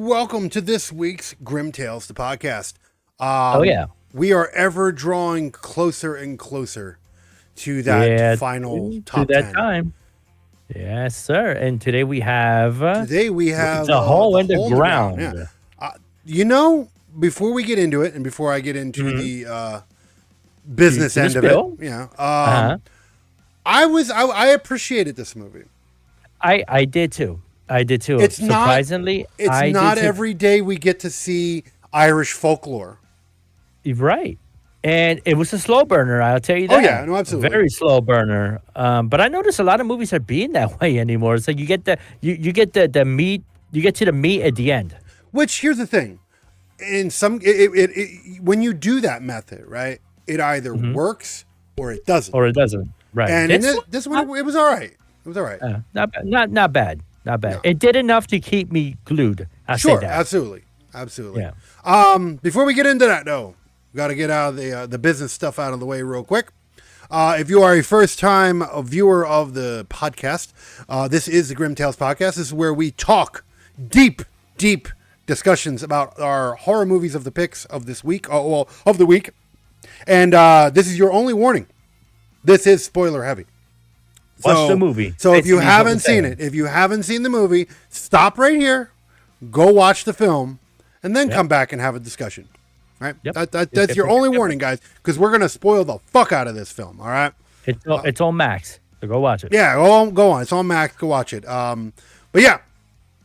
welcome to this week's Grimm Tales, the podcast. Yeah. We are ever drawing closer and closer to that final top 10. Time. Yes, sir. And today we have the Hole in the Ground. Yeah. Before we get into it, and before I get into the business end of it, I appreciated this movie. I did too. It's surprisingly, it's not every day we get to see Irish folklore. Right. And it was a slow burner, I'll tell you that. Oh, yeah, no, absolutely. Very slow burner. But I notice a lot of movies are being that way anymore. So you get the meat, you get to the meat at the end. Which, here's the thing. In some, when you do that method, right, it either works or it doesn't. Right. And this one, it was all right. It was all right. Not bad. No. It did enough to keep me glued. Sure, absolutely. Yeah. Before we get into that, though, we got to get out of the business stuff out of the way real quick. If you are a first-time viewer of the podcast, this is the Grimm Tales podcast. This is where we talk deep discussions about our horror movies of the picks of this week, of the week. And this is your only warning. This is spoiler heavy. Watch the movie. So if you haven't seen it, if you haven't seen the movie, stop right here, go watch the film, and then come back and have a discussion. Right? Yep. That's your only warning, guys, because we're going to spoil the fuck out of this film, all right? It's on Max, so go watch it. Yeah, go on. It's on Max. Go watch it. But yeah,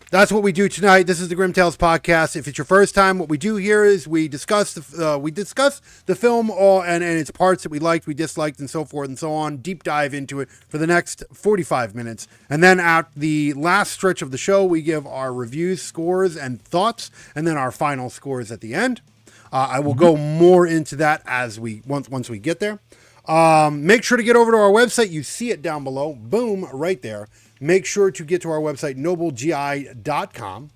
that's what we do tonight. This is the Grimm Tales podcast. If it's your first time, what we do here is we discuss the film and its parts that we liked, we disliked, and so forth and so on. Deep dive into it for the next 45 minutes. And then at the last stretch of the show, we give our reviews, scores, and thoughts, and then our final scores at the end. I will go more into that once we get there. Make sure to get over to our website. You see it down below. Boom, right there. Make sure to get to our website, noblegi.com.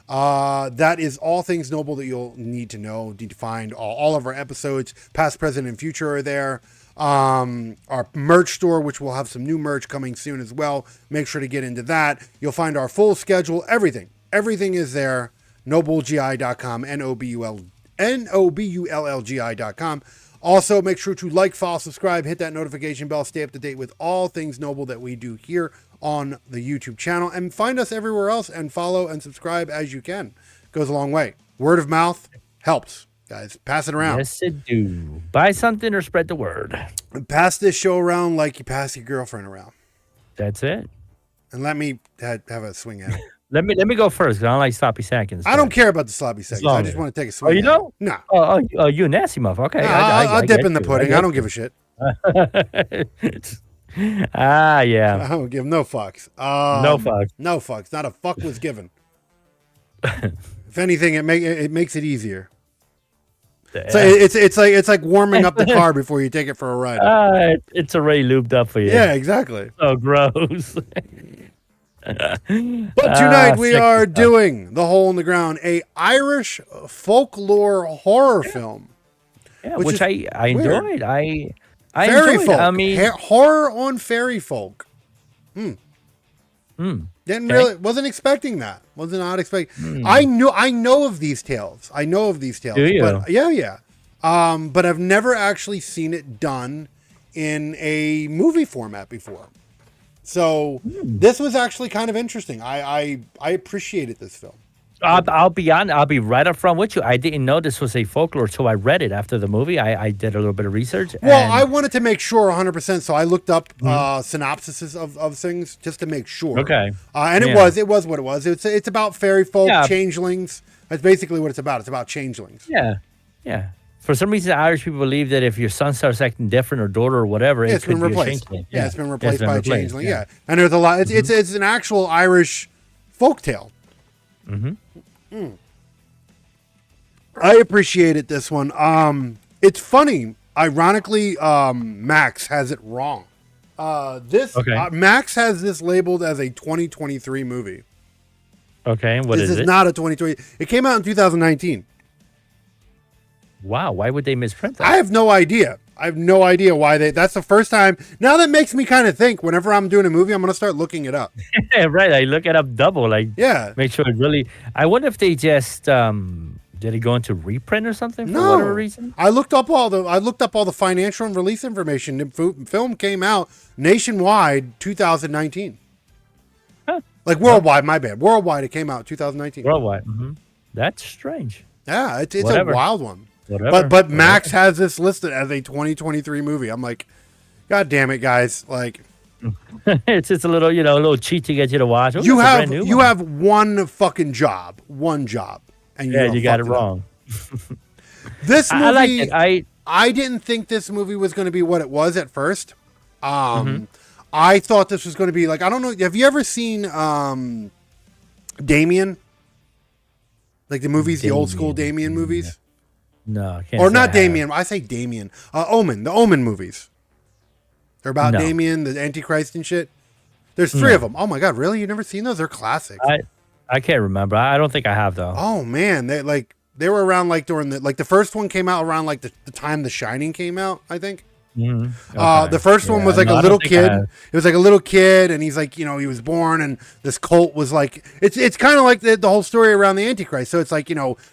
That is all things Noble that you'll need to find. All of our episodes, past, present, and future are there. Our merch store, which will have some new merch coming soon as well. Make sure to get into that. You'll find our full schedule, everything. Everything is there. noblegi.com, nobullgi.com. Also, make sure to like, follow, subscribe, hit that notification bell, stay up to date with all things Noble that we do here on the YouTube channel, and find us everywhere else and follow and subscribe as you can. It goes a long way. Word of mouth helps, guys. Pass it around. Yes, it do. Buy something or spread the word. And pass this show around like you pass your girlfriend around. That's it. And let me have a swing at it. Let me go first because I don't like sloppy seconds. I don't care about the sloppy seconds. I just want to take a swing. Oh, you don't? No. Oh, you a nasty motherfucker. Okay. I'll dip in the pudding. I don't give a shit. Yeah. I don't give no fucks. No fucks. No fucks. Not a fuck was given. If anything, it makes it easier. So it's like warming up the car before you take it for a ride. It's already lubed up for you. Yeah, exactly. So gross. But tonight we are doing The Hole in the Ground, a Irish folklore horror film. Yeah, which I enjoyed. I fairy enjoyed folk. it. I mean, horror on fairy folk. Wasn't expecting that. Was not expecting. I know of these tales. Do you? But yeah. But I've never actually seen it done in a movie format before. So this was actually kind of interesting. I appreciated this film. I'll be honest. I'll be right up front with you. I didn't know this was a folklore until I read it after the movie. I did a little bit of research. Well, I wanted to make sure 100%, so I looked up synopsises of things just to make sure. Okay. And it was what it was. It's about fairy folk, changelings. That's basically what it's about. It's about changelings. Yeah. For some reason, Irish people believe that if your son starts acting different or daughter or whatever, it's been replaced. Yeah, it's been replaced by a changeling. Yeah. And there's a lot. It's an actual Irish folktale. I appreciated this one. It's funny. Ironically, Max has it wrong. Max has this labeled as a 2023 movie. Okay, what is it? This is not a 2020. It came out in 2019. Wow, why would they misprint that? I have no idea. I have no idea why they. That's the first time. Now that makes me kind of think. Whenever I'm doing a movie, I'm gonna start looking it up. Right, I look it up double. Like, Yeah. make sure it really. I wonder if they just did it go into reprint or something for whatever reason. I looked up all the financial and release information. The film came out nationwide 2019. Huh. Like worldwide, my bad. Worldwide, it came out 2019. Worldwide. That's strange. Yeah, it's Whatever. a wild one. Whatever. But Max has this listed as a 2023 movie. I'm like, God damn it, guys! Like, It's just a little, a little cheat to get you to watch. Oh, you that's a have brand new you one. have one fucking job, and You got it wrong. This movie, I like it. I didn't think this movie was going to be what it was at first. I thought this was going to be like, I don't know. Have you ever seen Damien? Like the movies, the old school Damien movies? No, I can't. Or say not I Damien. I say Damien. Omen. The Omen movies. They're about No. Damien, the Antichrist and shit. There's three of them. Oh my God, really? You've never seen those? They're classics. I can't remember. I don't think I have though. Oh man, they were around like during the first one came out around like the time The Shining came out, I think. Okay. The first one was like No, a I little don't think I kid. have. It was like a little kid, and he's like, he was born, and this cult was like, it's kind of like the whole story around the Antichrist. So it's like,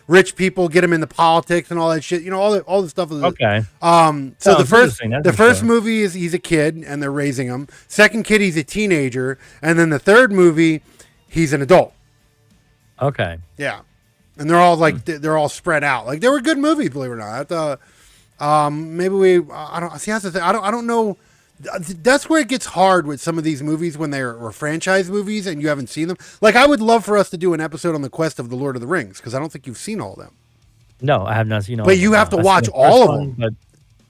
rich people get him into politics and all that shit. All the stuff. Okay. So Sounds the interesting. That's the first interesting. movie is he's a kid and they're raising him. Second kid, he's a teenager, and then the third movie, he's an adult. Okay. Yeah, and they're all like they're all spread out. Like they were good movies, believe it or not. Maybe I don't see. That's the thing. I don't know. That's where it gets hard with some of these movies when they're franchise movies and you haven't seen them. Like I would love for us to do an episode on the quest of the Lord of the Rings because I don't think you've seen all of them. No, I have not seen all. But of you them, have no. to I've watch seen the all first of one, them. But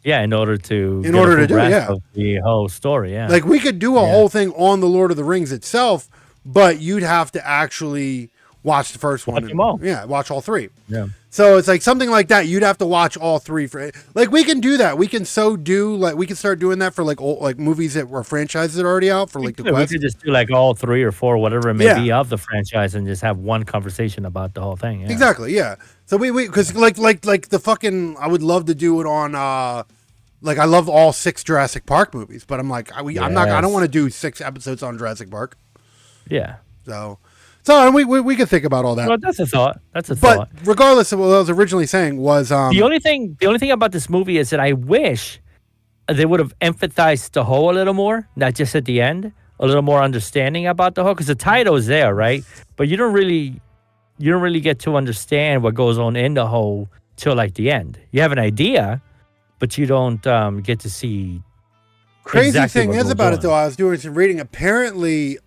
yeah, in order to In order to do it, yeah. of the whole story, yeah. Like we could do a whole thing on the Lord of the Rings itself, but you'd have to actually watch the first one. Watch them all. Yeah, watch all three. Yeah. So it's like something like that. You'd have to watch all three for like we can do that. We can we can start doing that for like old, like movies that were franchises that are already out for like the We quest. could just do like all 3 or 4, whatever it may Yeah. be of the franchise, and just have one conversation about the whole thing. Yeah. Exactly. Yeah. So we because like the fucking I would love to do it on like I love all 6 Jurassic Park movies, but I'm like I don't want to do 6 episodes on Jurassic Park. Yeah. So and we can think about all that. Well, that's a thought. That's a But thought. regardless of what I was originally saying was The only thing about this movie is that I wish they would have emphasized the whole a little more, not just at the end, a little more understanding about the whole, because the title is there, right? But you don't really get to understand what goes on in the whole till like the end. You have an idea, but you don't get to see. crazy exactly thing what is goes about it on. though. I was doing some reading. Apparently,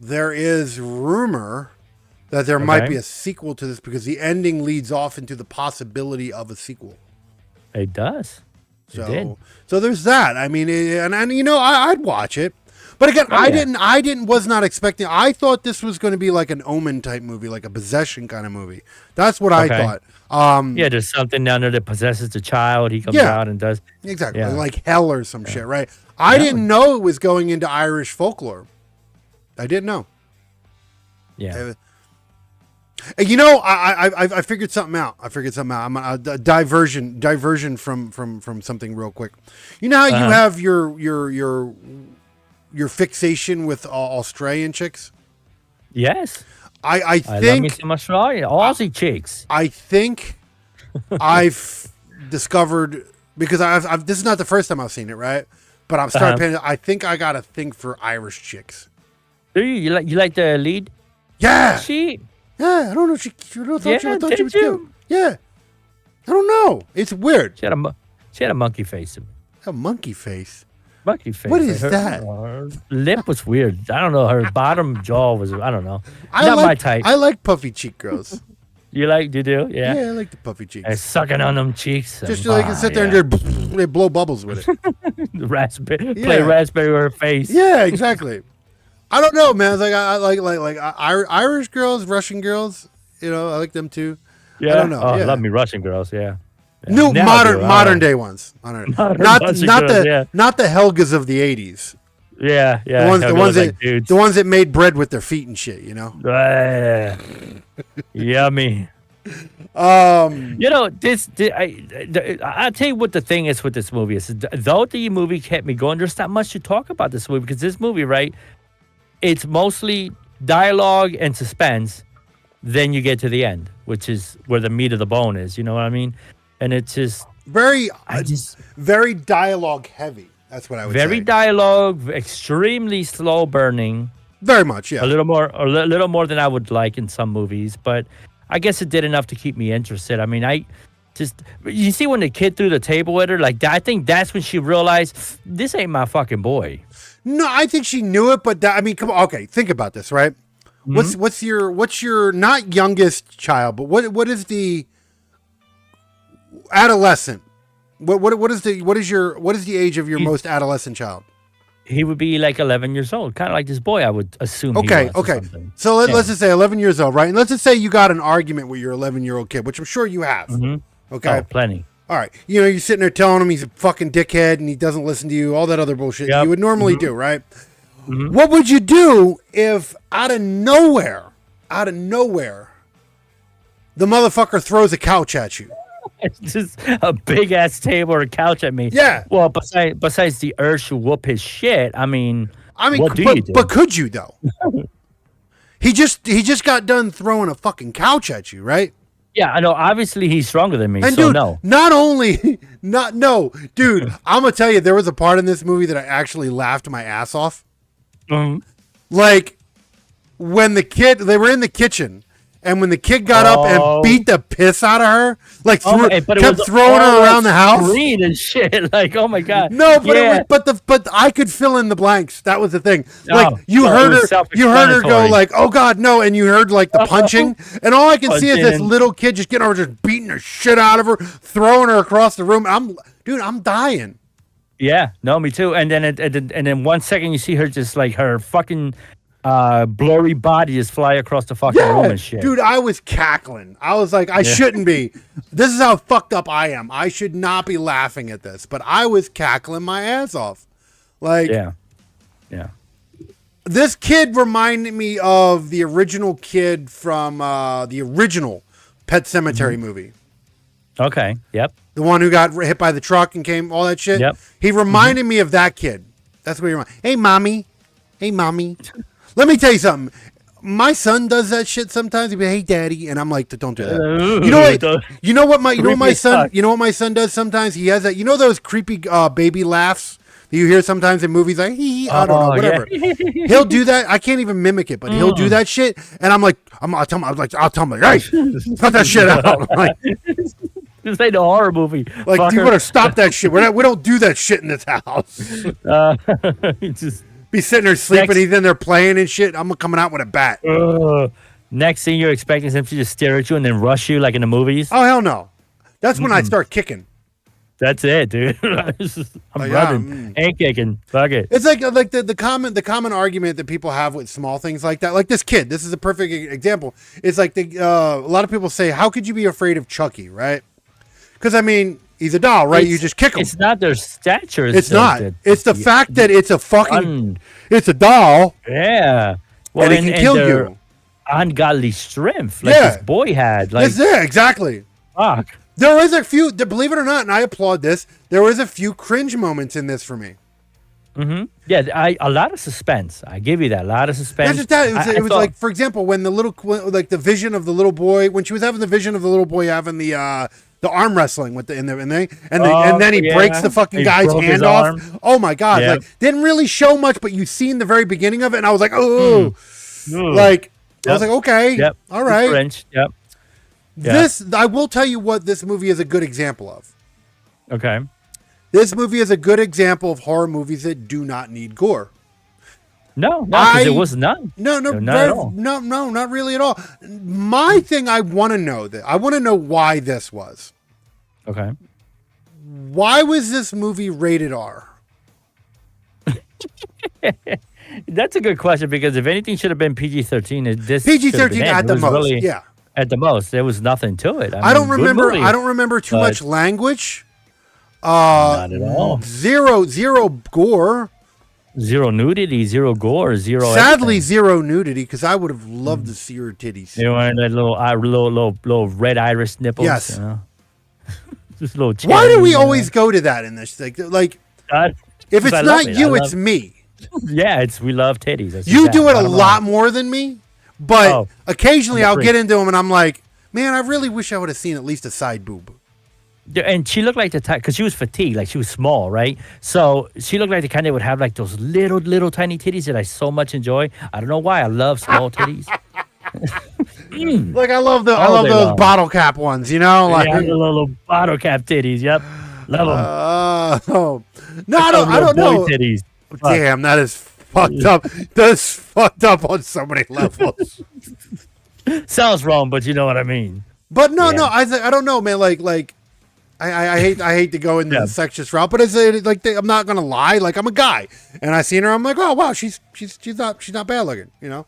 there is rumor that there might Okay. be a sequel to this because the ending leads off into the possibility of a sequel. It does. It did. So there's that. I mean, and I'd watch it. But again, Oh, yeah. was not expecting. I thought this was going to be like an Omen type movie, like a possession kind of movie. That's what I Okay. thought. Yeah, there's something down there that possesses the child. He comes Yeah. out and does. Exactly, Yeah. like hell or some shit, right? I didn't know it was going into Irish folklore. I didn't know. Yeah. I figured something out. I'm a diversion from something real quick. You know how you have your fixation with Australian chicks? Yes. I I love me think some Australia. Aussie chicks. I think I've discovered because I've this is not the first time I've seen it, right? But I'm starting paying. I think I got a thing for Irish chicks. Do you like the lead? Yeah, She. yeah. I don't know. I thought Yeah, she did was you? cute. Yeah, I don't know. It's weird. She had a monkey face. A monkey face. Monkey face. What is that? Her lip was weird. I don't know. Her bottom jaw was. I don't know. I Not like, my type. I like puffy cheek girls. You do? Yeah. Yeah, I like the puffy cheeks. And sucking on them cheeks. Just so they can sit there and just they blow bubbles with it. raspberry. Yeah. Play raspberry with her face. Yeah, exactly. I don't know, man. It's like I like Irish girls, Russian girls. I like them too. Yeah. I don't know. Oh, yeah. I love me Russian girls. Yeah. New Now I do. modern day ones. Modern. Modern Not Russian not girls, the yeah. not the Helgas of the 80s. Yeah. The ones like dudes. the ones that made bread with their feet and shit. Yummy. I'll tell you what the thing is with this movie is. Though the movie kept me going, there's not much to talk about this movie because this movie, right? It's mostly dialogue and suspense. Then you get to the end, which is where the meat of the bone is. You know what I mean? And it's just very dialogue heavy. That's what I would say. very dialogue, extremely slow burning. Very much, yeah. A little more than I would like in some movies, but I guess it did enough to keep me interested. I mean, you see when the kid threw the table at her, like I think that's when she realized this ain't my fucking boy. No, I think she knew it, but I mean, come on. Okay, think about this, right? Mm-hmm. What's your not youngest child, but what is the adolescent? What is the age of your most adolescent child? He would be like 11 years old, kind of like this boy. I would assume. Okay. So let's just say 11 years old, right? And let's just say you got an argument with your 11-year-old kid, which I'm sure you have. Mm-hmm. Okay, plenty. All right, you're sitting there telling him he's a fucking dickhead and he doesn't listen to you, all that other bullshit you would normally do, right? Mm-hmm. What would you do if out of nowhere, the motherfucker throws a couch at you? It's just a big ass table or a couch at me. Yeah. Well, besides the urge to whoop his shit, I mean, what do you do? But could you though? he just got done throwing a fucking couch at you, right? Yeah, I know. Obviously, he's stronger than me, and so dude, no. Dude, I'm gonna tell you, there was a part in this movie that I actually laughed my ass off. Mm-hmm. Like when they were in the kitchen. And when the kid got up and beat the piss out of her, like kept throwing her around the house, green and shit. Like, oh my god! No, but I could fill in the blanks. That was the thing. Like you heard her go like, "Oh god, no!" And you heard like the punching, and all I can see is this little kid just getting over, just beating the shit out of her, throwing her across the room. I'm dying. Yeah, no, me too. And then 1 second you see her just like her fucking. Blurry body just fly across the fucking room and shit. Dude, I was cackling. I was like, I shouldn't be. This is how fucked up I am. I should not be laughing at this, but I was cackling my ass off. Like, yeah. This kid reminded me of the original kid from the original Pet Sematary movie. Okay. Yep. The one who got hit by the truck and came all that shit. Yep. He reminded me of that kid. That's what he reminded. Hey, mommy. Let me tell you something. My son does that shit sometimes. He'll be, hey, daddy, and I'm like, don't do that. You know what my son does sometimes? He has that. You know those creepy baby laughs that you hear sometimes in movies, like I don't know, whatever. Yeah. He'll do that. I can't even mimic it, but he'll do that shit, and I'm like, I'll tell him, hey, cut that shit out. Like, this ain't a horror movie. Like, fucker. You better stop that shit. We don't do that shit in this house. Be sitting there sleeping, he's in there playing and shit. I'm coming out with a bat. Next thing you're expecting him to just stare at you and then rush you like in the movies? Oh, hell no. That's when I start kicking. That's it, dude. I'm running. Ain't kicking. Fuck it. It's like the common argument that people have with small things like that. Like this kid. This is a perfect example. It's like a lot of people say, how could you be afraid of Chucky, right? Because, I mean... He's a doll, right? You just kick him. It's not their stature. It's not. It's the fact that it's a fucking... It's a doll. Yeah. Well, and it can kill you. Ungodly strength like this boy had. Like, yeah, exactly. Fuck. There is a few... Believe it or not, and I applaud this, there was a few cringe moments in this for me. Mm-hmm. Yeah, a lot of suspense. I give you that. A lot of suspense. Not just that. It was like, for example, when the vision of the little boy... When she was having the vision of the little boy having the arm wrestling with and then he breaks the fucking guy's hand off. Oh my god! Yep. Like didn't really show much, but you seen the very beginning of it, and I was like, oh, like I was like, okay, all right. French. Yep. This I will tell you what this movie is a good example of. Okay. This movie is a good example of horror movies that do not need gore. No, because there was none. No, not really at all. My thing, I want to know why this was. Okay. Why was this movie rated R? That's a good question because if anything should have been PG-13, this PG-13 at the most. Really, yeah, at the most, there was nothing to it. I don't remember too much language. Not at all. Zero gore. Zero nudity, zero gore, zero. Sadly, everything. zero nudity because I would have loved to see her titties. They wanted that little red iris nipples. Yes. You know? Just a little. Why do cherry, we you know? always go to that in this thing? Like, God, if 'cause it's I love not it. you, I it's love- me. Yeah, we love titties. That's You just do that. it a Bottom lot line. more than me, but Oh, occasionally I'm a I'll freak. get into them and I'm like, man, I really wish I would have seen at least a side boob. Yeah, and she looked like the type because she was fatigued, like she was small, right? So she looked like the kind that would have like those little tiny titties that I so much enjoy. I don't know why I love small titties. Like I love All day those long. bottle cap ones, you know, like. Yeah, the little bottle cap titties. Yep, love them. Oh no, I don't know. Titties. Damn, that is fucked up. That's fucked up on so many levels. Sounds wrong, but you know what I mean. But no, Yeah. I don't know, man. Like I hate to go into Yeah. the sexist route, but I'm not gonna lie. Like I'm a guy, and I seen her. I'm like, oh wow, she's not bad looking. You know,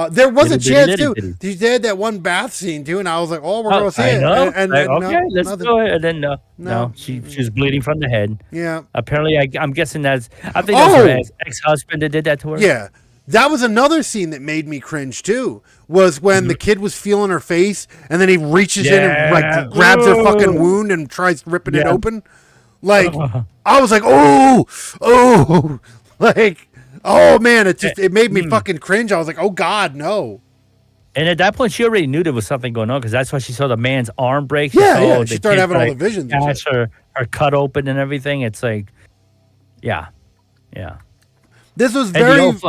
there was a Little bitty, chance litty too. bitty. She did that one bath scene too, and I was like, oh, we're gonna see I it. know. And Like, no, okay, let's nothing. go ahead. And then No. no, she was bleeding from the head. Yeah, Apparently, I'm guessing I think that's Oh! her ex-husband that did that to her. yeah. That was another scene that made me cringe too. Was when the kid was feeling her face, and then he reaches in and Yeah. like grabs her fucking Ooh. wound and tries ripping it Yeah. open. Like I was like, oh, like oh man, it made me fucking cringe. I was like, oh god, no. And at that point, she already knew there was something going on because that's why she saw the man's arm break. Yeah, saw yeah, the she started kid, having all like, the visions and gash shit. her cut open and everything. It's like, yeah. This was And the very old,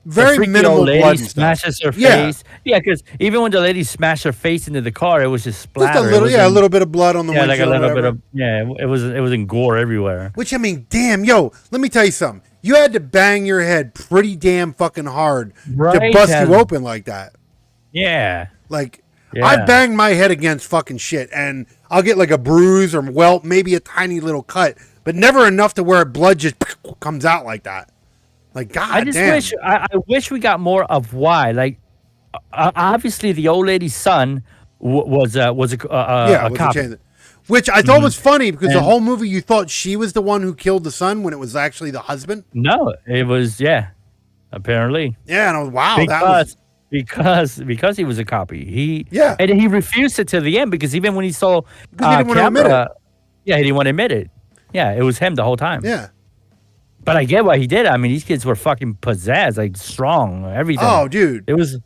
very freaky minimal old lady blood and stuff. smashes her Yeah. face. Yeah, because even when the lady smashed her face into the car, it was just splatter. Just a It little, wasn't- a little bit of blood on the yeah, windshield. like a little bit whatever. of it was in gore everywhere. Which I mean, damn, yo, let me tell you something. You had to bang your head pretty damn fucking hard to Right, bust Kevin. you open like that. Yeah, Like Yeah. I banged my head against fucking shit, and I'll get like a bruise or welt, maybe a tiny little cut, but never enough to where blood just comes out like that. Like God I just damn. wish I wish we got more of why. Like, obviously, the old lady's son was a was cop. a change. Which I thought was funny because the And- whole movie you thought she was the one who killed the son when it was actually the husband. No, it was apparently Yeah, and I was wow, that was because he was a copy. Yeah. and he refused it to the end because even when he saw Because he didn't want to admit it. yeah, he didn't want to admit it. Yeah, it was him the whole time. yeah. But I get why he did it. I mean, these kids were fucking possessed, like strong, everything. Oh, dude. It was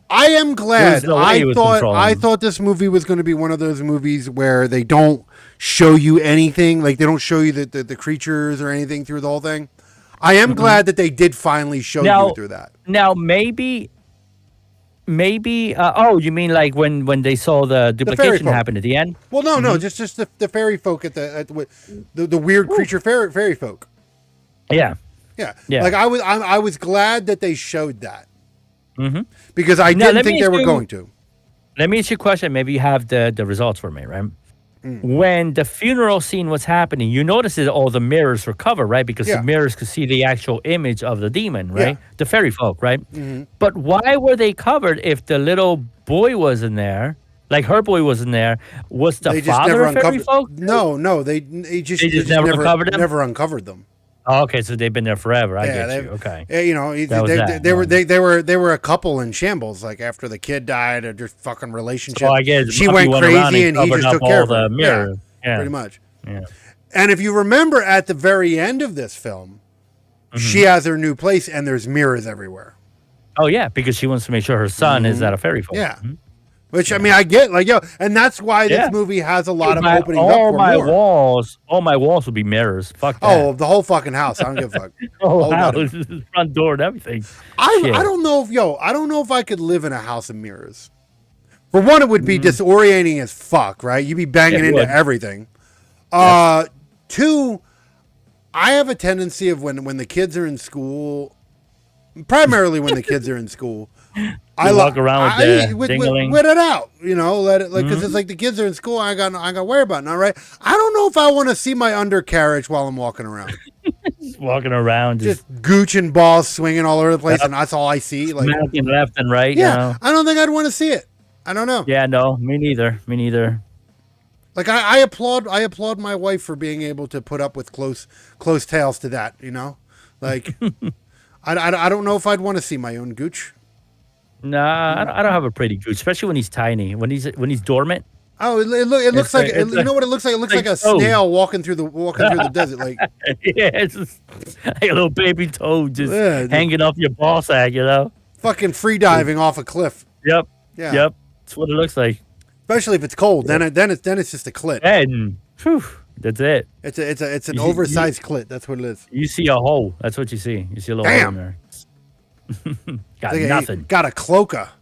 I am glad. no way he was controlling I them. thought this movie was going to be one of those movies where they don't show you anything, like they don't show you the creatures or anything through the whole thing. I am glad that they did finally show Now- you through that. now maybe. Oh, you mean like when they saw the duplication folk. happen at the end? Well, no, just the fairy folk at the weird creature fairy folk. Yeah. Yeah, Yeah. Like I was glad that they showed that Mm-hmm. because I Now, didn't let think me they were assume- going to. Let me ask you a question. Maybe you have the results for me, right? Mm. When the funeral scene was happening, you noticed that all the mirrors were covered, right? Because Yeah. the mirrors could see the actual image of the demon, right? Yeah. The fairy folk, right? Mm-hmm. But why were they covered if the little boy was in there? Like her boy was in there. Was the They just father never a fairy uncovered. folk? No, they just never uncovered them? Never uncovered them. Oh, okay, so they've been there forever. I get they- you. Okay. Yeah, you know, That was that, they were a couple in shambles. Like after the kid died, or just fucking relationship. So I guess she Muppy went around crazy, and he covered just up took care all of her. the mirrors. Yeah. Pretty much. Yeah. And if you remember, at the very end of this film, she has her new place, and there's mirrors everywhere. Oh yeah, because she wants to make sure her son is at a fairy folk. Yeah. Which I mean, I get like and that's why this Yeah. movie has a lot of My- openings up for more. all my walls would be mirrors. Fuck that. Oh, the whole fucking house. I don't give a fuck. Oh, Whole wow. goddamn- Front door and everything. I Shit. don't know if I could live in a house of mirrors. For one, it would be disorienting as fuck, right? You'd be banging Yeah, it into would. everything. Two, I have a tendency of when the kids are in school, primarily when the kids are in school, I walk around with the dingling. with it out, let it because it's like the kids are in school. I got to worry about it now, right? I don't know if I want to see my undercarriage while I'm walking around, Just walking around, just just gooch and balls swinging all over the place, and that's all I see. Like, smacking left and right. yeah, You know? I don't think I'd want to see it. I don't know. Yeah, no, me neither. Me neither. Like I applaud my wife for being able to put up with close tales to that, Like, I don't know if I'd want to see my own gooch. Nah, I don't have a pretty gooch, especially when he's tiny. When he's dormant. Oh, it looks like you know what it looks like. It looks like a toad. snail walking through the desert. Like Yeah, it's just like a little baby toad just Yeah, hanging off your ball sack, you know? fucking free diving off a cliff. Yep. Yeah. Yep. That's what it looks like. Especially if it's cold, then it's just a clit. And whew, that's it. It's an oversized clit. That's what it is. You see a hole. That's what you see. You see a little hole in there. Got Like, nothing. Got a cloaca.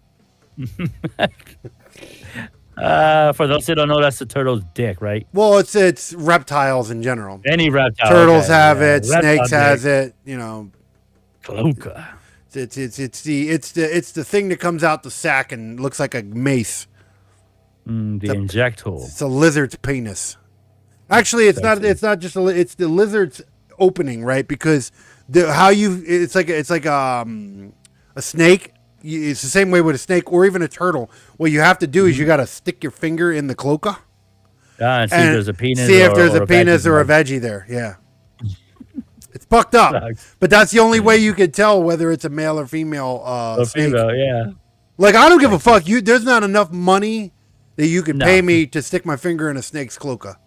For those who don't know, that's the turtle's dick, right? Well, it's reptiles in general. Any reptile. Turtles okay, have yeah. it. Reptile Snakes has dick. it. You know, Cloaca. it's the thing that comes out the sack and looks like a mace. The inject hole. It's a lizard's penis. Actually, it's not just it's the lizard's opening, right? Because it's like a snake. It's the same way with a snake or even a turtle. What you have to do is you got to stick your finger in the cloaca And see if there's a penis. See if there's or a penis or a veggie there. Yeah. It's fucked up. Sucks. But that's the only way you can tell whether it's a male or female snake. female, yeah. Like, I don't give a fuck. There's not enough money that you could No. pay me to stick my finger in a snake's cloaca.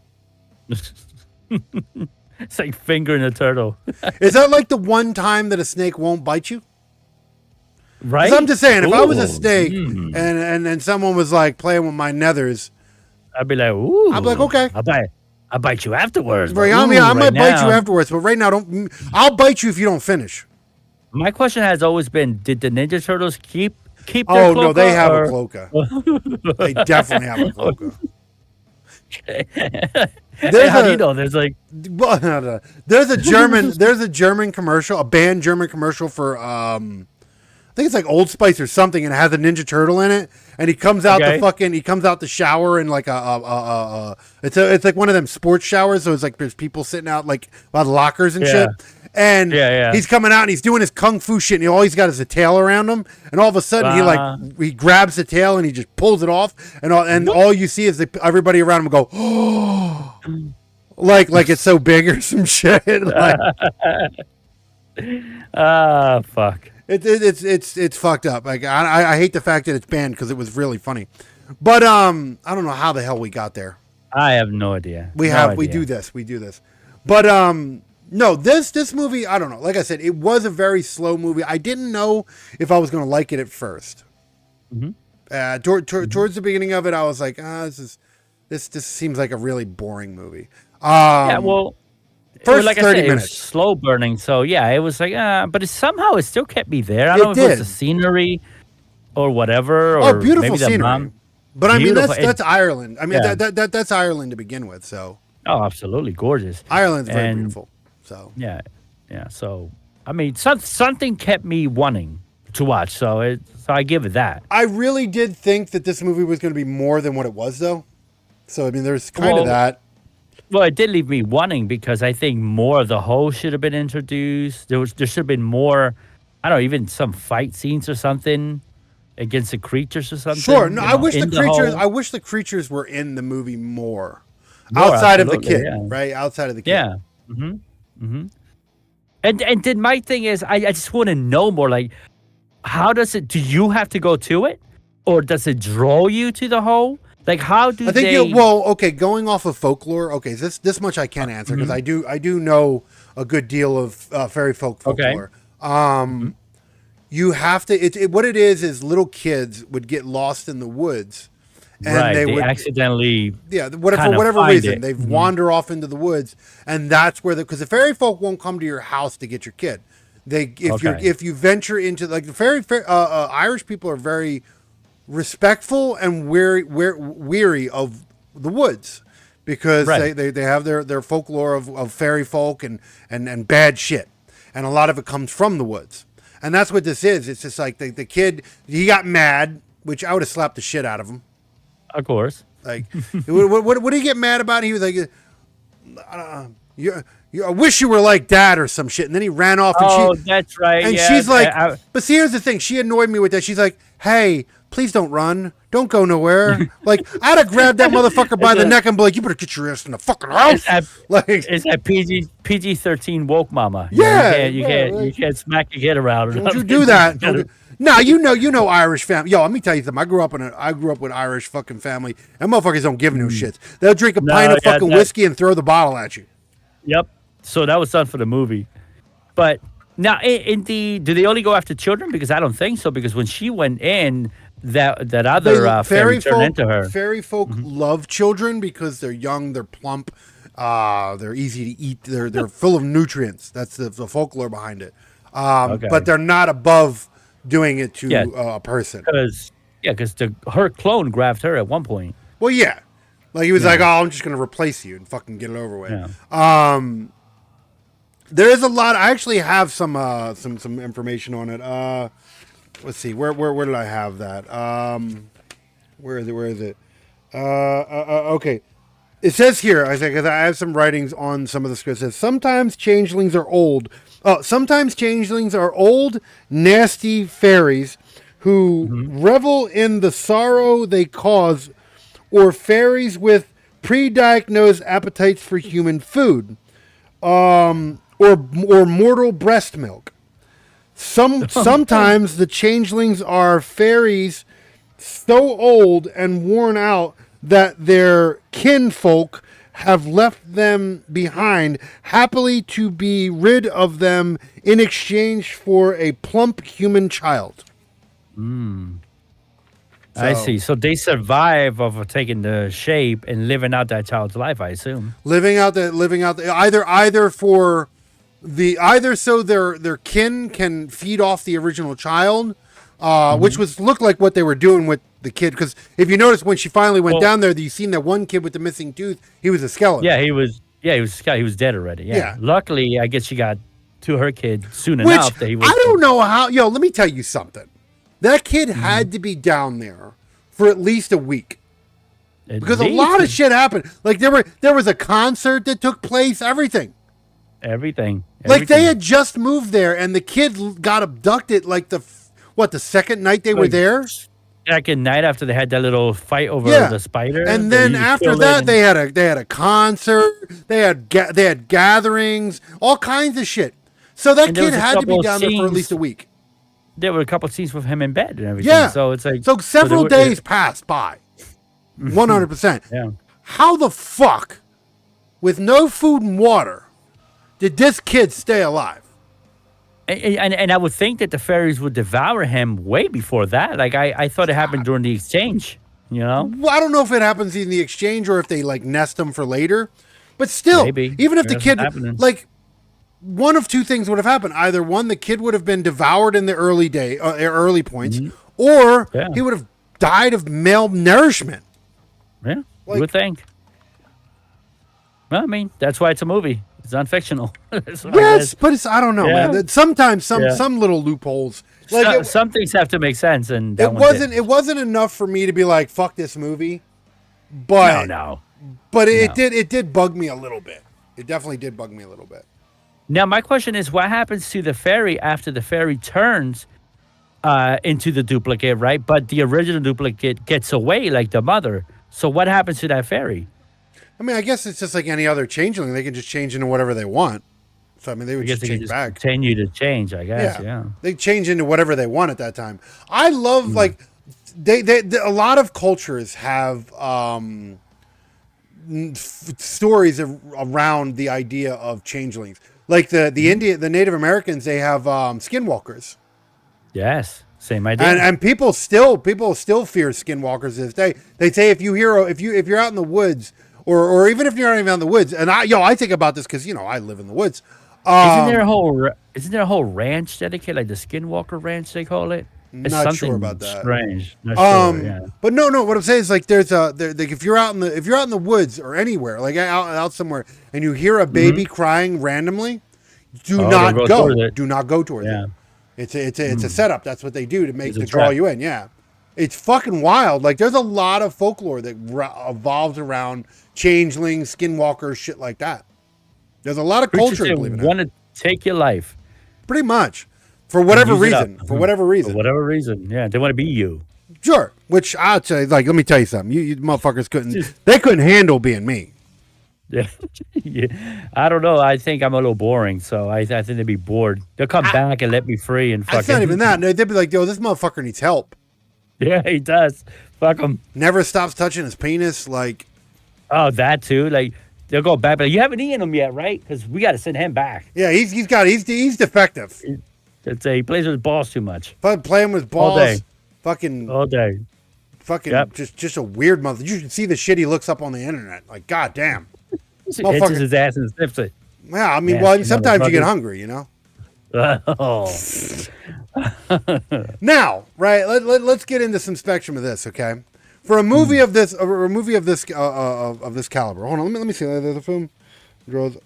It's like fingering a turtle. Is that like the one time that a snake won't bite you? Right? 'Cause I'm just saying, if I was a Ooh. snake and someone was like playing with my nethers, I'd be like, ooh. I'd be like, okay. I'll bite you afterwards. but right, I ooh, might bite now- you afterwards, but right now, I'll bite you if you don't finish. My question has always been: did the Ninja Turtles keep their Oh, no, cloaca, they have or- a cloaca. They definitely have a cloaca. How do you know? There's like, Well, no. There's a German commercial, a banned German commercial for I think it's like Old Spice or something, and it has a Ninja Turtle in it, and he comes out the shower in like it's like one of them sports showers, so it's like there's people sitting out like by the lockers and shit. And he's coming out and he's doing his kung fu shit, and all he's got is a tail around him, and all of a sudden he grabs the tail and he just pulls it off, and all you see is everybody around him go, oh, like it's so big or some shit. Like, fuck. It's fucked up. Like I hate the fact that it's banned because it was really funny, but I don't know how the hell we got there. I have no idea. We do this, but no, this movie, I don't know. Like I said, it was a very slow movie. I didn't know if I was going to like it at first. Towards the beginning of it, I was like, this seems like a really boring movie. Yeah, well, first like 30 I said, it minutes. was slow burning. So yeah, it was like, but somehow it still kept me there. I don't know if it was the scenery or whatever. Or beautiful maybe the scenery. mom. But I mean, Beautiful. that's Ireland. I mean, Yeah. that's Ireland to begin with. So Oh, absolutely gorgeous. Ireland's very And- beautiful. So Yeah. So I mean, something kept me wanting to watch. So I give it that. I really did think that this movie was going to be more than what it was, though. So I mean, there's kind of that. Well, it did leave me wanting because I think more of the whole should have been introduced. There should have been more. I don't know, even some fight scenes or something against the creatures or something. Sure. No, you I know, wish in the creatures. whole- I wish the creatures were in the movie more More, outside of the absolutely, kid, yeah. right? Outside of the kid. Yeah. And did my thing is I just want to know more. Like, how does it? Do you have to go to it, or does it draw you to the hole? Like, how do I think they? okay, going off of folklore, okay, this much I can answer because I do know a good deal of fairy folklore. You have to. What it is little kids would get lost in the woods, and they would accidentally. for kinda whatever find reason it. they wander off into the woods, and that's where because the fairy folk won't come to your house to get your kid. If you venture into like the Irish people are very respectful and weary of the woods because they have their folklore of fairy folk and bad shit, and a lot of it comes from the woods, and that's what this is. It's just like the kid, he got mad, which I would have slapped the shit out of him. Of course. Like, what did he get mad about? He was like, I wish you were like Dad or some shit. And then he ran off. And that's right. And yeah, she's like, but see, here's the thing. She annoyed me with that. She's like, hey, please don't run. Don't go nowhere. Like, I'd have grabbed that motherfucker by the neck and be like, you better get your ass in the fucking house. It's that PG-13 woke mama. Yeah. You can't smack your kid around. Don't you do that. No, you know Irish family. Yo, let me tell you something. I grew up with Irish fucking family. And motherfuckers don't give no shits. They'll drink a pint of fucking whiskey and throw the bottle at you. Yep. So that was done for the movie. But now, do they only go after children? Because I don't think so. Because when she went in, that other fairy turned into her. Fairy folk love children because they're young, they're plump, they're easy to eat, they're full of nutrients. That's the folklore behind it. But they're not above doing it to a person. Because her clone grabbed her at one point. Well, yeah. Like, he was like, oh, I'm just going to replace you and fucking get it over with. Yeah. There is a lot. I actually have some information on it. Let's see. Where did I have that? Where is it? Okay. It says here, I think, because I have some writings on some of the scripts. It says, sometimes changelings are old, nasty fairies who revel in the sorrow they cause, or fairies with pre-diagnosed appetites for human food, or mortal breast milk. Sometimes the changelings are fairies so old and worn out that their kinfolk have left them behind, happily to be rid of them in exchange for a plump human child. So, I see. So they survive of taking the shape and living out that child's life, I assume. Either so their kin can feed off the original child, which looked like what they were doing with the kid. Because if you notice, when she finally went down there, you seen that one kid with the missing tooth. He was a skeleton. Yeah, he was a skeleton. He was dead already. Yeah. Luckily, I guess she got to her kid soon Which, enough that he was. I don't know how. Yo, let me tell you something. That kid had to be down there for at least a week. Because a lot of shit happened. Like, there was a concert that took place, everything. Like, they had just moved there, and the kid got abducted, like, the second night they were there? Second night after they had that little fight over the spider. And then after that, they had a concert, they had gatherings, all kinds of shit. So that kid had to be down there for at least a week. There were a couple of scenes with him in bed and everything. Yeah. So it's like... So several days passed by. 100%. Yeah. How the fuck, with no food and water, did this kid stay alive? And I would think that the fairies would devour him way before that. Like, I thought it happened during the exchange, you know? Well, I don't know if it happens in the exchange or if they, like, nest them for later. But still, even if the kid... Like, one of two things would have happened. Either one, the kid would have been devoured in the early points, or he would have died of malnourishment. Yeah, you would think. Well, I mean, that's why it's a movie. It's non-fictional. Yes, but I don't know, man. Sometimes some little loopholes. Like some things have to make sense, and it wasn't enough for me to be like, fuck this movie. But But it did bug me a little bit. It definitely did bug me a little bit. Now, my question is, what happens to the fairy after the fairy turns into the duplicate, right? But the original duplicate gets away, like the mother. So what happens to that fairy? I mean, I guess it's just like any other changeling. They can just change into whatever they want. So, I mean, they would just change back. Continue to change, I guess, yeah. They change into whatever they want at that time. I love, like, they a lot of cultures have stories around the idea of changelings. Like the Native Americans, they have skinwalkers. Yes, same idea. And people still fear skinwalkers to this day. They say if you're out in the woods, or even if you're not even out in the woods, and I think about this because I live in the woods. Isn't there a whole ranch dedicated, like the Skinwalker Ranch they call it? It's not sure about that. Strange. Not sure, yeah. But no. What I'm saying is, like, like if you're out in the woods or anywhere, like out somewhere, and you hear a baby crying randomly, do not go. Do not go towards it. It's a setup. That's what they do to draw you in. Yeah, it's fucking wild. Like, there's a lot of folklore that evolves around changelings, skinwalkers, shit like that. There's a lot of Creatures culture, that believe it or want not. to take your life. Pretty much. For whatever Use it up. reason. For whatever reason. For whatever reason. Yeah, they want to be you. Sure. Which I'll tell you, like, let me tell you something. You motherfuckers couldn't handle being me. Yeah. Yeah. I don't know. I think I'm a little boring, so I think they'd be bored. They'll come back and let me free and fucking. It's not even that. No, they'd be like, yo, this motherfucker needs help. Yeah, he does. Fuck him. Never stops touching his penis. Like, Oh, that too. Like they'll go back, but you haven't eaten him yet, right? Because we got to send him back. yeah, he's defective. He plays with his balls too much Playing with balls. All day. Fucking all day. Yep. just a weird mother. You should see the shit he looks up on the internet. Like, goddamn. Hitches his ass and sniffs it. Yeah, I mean, Nasty sometimes you get motherfucker. hungry, you know. Oh. Now, right? Let's get into some spectrum of this, okay? For a movie of this, of this caliber. Hold on, let me see. The film draws.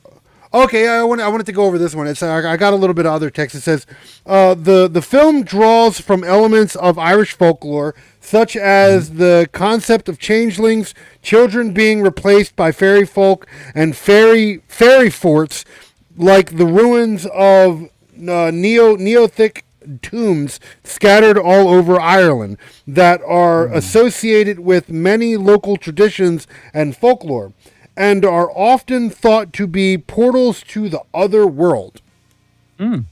Okay, I wanted to go over this one. It's I got a little bit of other text. It says the film draws from elements of Irish folklore, such as the concept of changelings, children being replaced by fairy folk, and fairy forts, like the ruins of Neolithic tombs scattered all over Ireland that are associated with many local traditions and folklore, and are often thought to be portals to the other world. So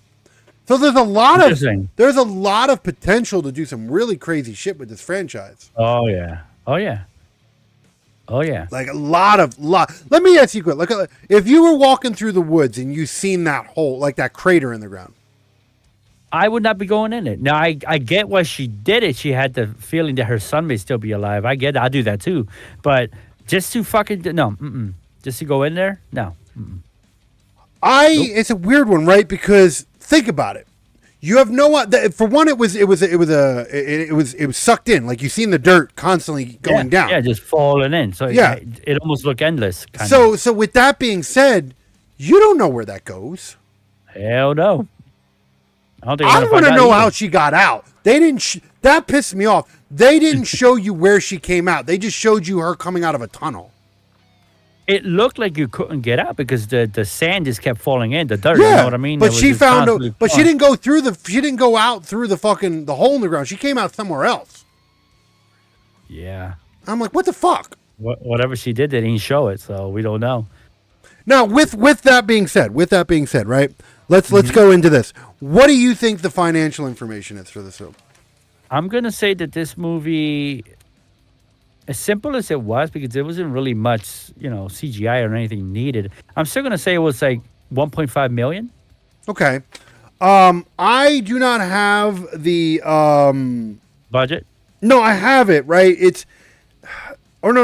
there's a lot of potential to do some really crazy shit with this franchise. Oh yeah. Oh yeah. Oh yeah. Like a lot. Let me ask you a question. Like, if you were walking through the woods and you seen that hole, like that crater in the ground, I would not be going in it. Now, I get why she did it. She had the feeling that her son may still be alive. I get it. I do that too. But just to fucking no, just to go in there, no. It's a weird one, right? Because think about it. You have no. For one, it was sucked in. Like you seen the dirt constantly going down. Yeah, just falling in. So yeah, it almost looked endless. So with that being said, you don't know where that goes. Hell no. I want to know how she got out. They didn't. That pissed me off. They didn't show you where she came out. They just showed you her coming out of a tunnel. It looked like you couldn't get out because the sand just kept falling in, the dirt. Yeah, you know what I mean? But she found. But she didn't go through She didn't go out through the hole in the ground. She came out somewhere else. Yeah. I'm like, what the fuck? Whatever she did, they didn't show it, so we don't know. Now, with that being said, right? Let's go into this. What do you think the financial information is for this film? I'm gonna say that this movie, as simple as it was, because there wasn't really much, CGI or anything needed. I'm still gonna say it was like 1.5 million. Okay. I do not have the budget. No, I have it. Right. It's. Oh no.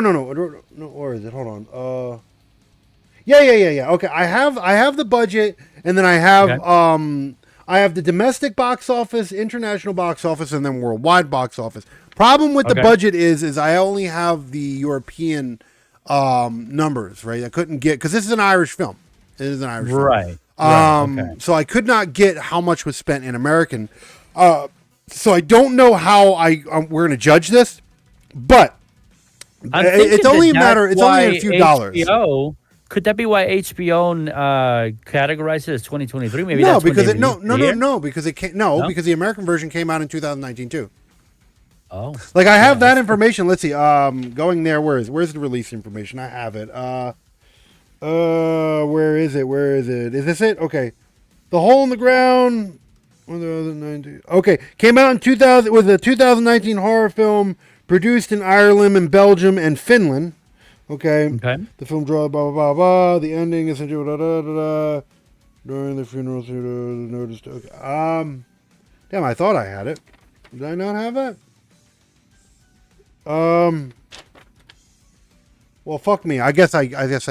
Or is it? Hold on. Yeah. Okay, I have the budget, and then I have the domestic box office, international box office, and then worldwide box office. Problem with the budget is I only have the European numbers, right? I couldn't get, because this is an Irish film. It is an Irish film. Right. So I could not get how much was spent in American. So I don't know how we're going to judge this, but it's only a matter. It's only a few dollars. Could that be why HBO categorized it as 2023? Maybe no, that's because because the American version came out in 2019 too. Oh, like I have that information. Let's see. Going there. Where's the release information? I have it. Where is it? Is this it? Okay. The Hole in the Ground. Okay, came out in 2000. Was a 2019 horror film produced in Ireland and Belgium and Finland. Okay. The film draw blah blah blah blah. The ending is during the funeral. Noticed. Okay. Damn, I thought I had it. Did I not have that? Well, fuck me. I guess I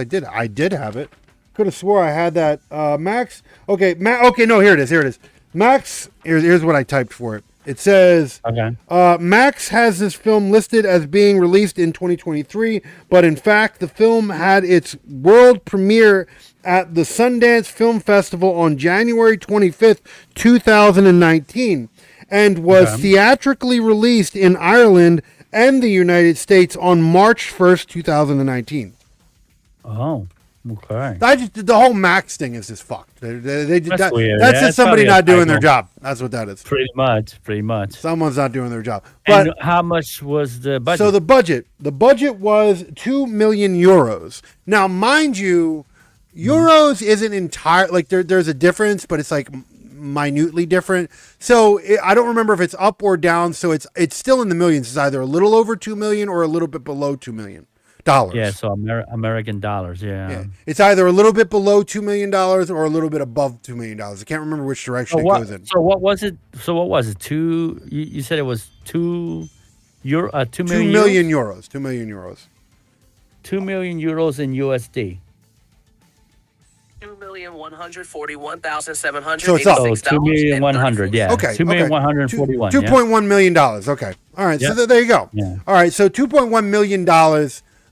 did. I did have it. Could have swore I had that. Max. Okay. Okay. No. Here it is. Max. Here's what I typed for it. It says, Max has this film listed as being released in 2023, but in fact, the film had its world premiere at the Sundance Film Festival on January 25th, 2019, and was theatrically released in Ireland and the United States on March 1st, 2019. Oh. Okay. The whole Max thing is just fucked. That's weird. That's Yeah, just it's somebody probably a not doing their typo. job. That's what that is. Pretty much. Someone's not doing their job. But And how much was the budget? so the budget was 2 million euros. Now, mind you, euros isn't entire. Like there's a difference, but it's like minutely different. So I don't remember if it's up or down. So it's still in the millions. It's either a little over 2 million or a little bit below $2 million. Yeah, so American dollars, yeah. It's either a little bit below $2 million or a little bit above $2 million. I can't remember which direction it goes in. So what was it? Two? You said it was 2 euro, 2 million. 2 million euros. 2 million euros. 2 million euros in USD. 2,141,700. So it's up. So 2,100,000, yeah. Okay. 2,141,000. $2.1 million. Okay. All right. Yep. So there you go. Yeah. All right. So $2.1 million.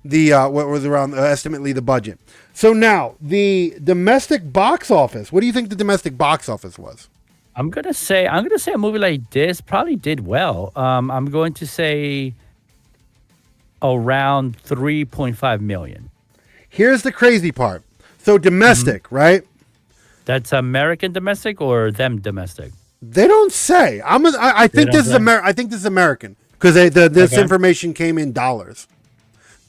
The what was around estimately the budget. So now the domestic box office. What do you think the domestic box office was? I'm gonna say a movie like this probably did well. I'm going to say around 3.5 million. Here's the crazy part. So domestic, right? That's American domestic or them domestic? They don't say. I think this is I think this is American because this information came in dollars.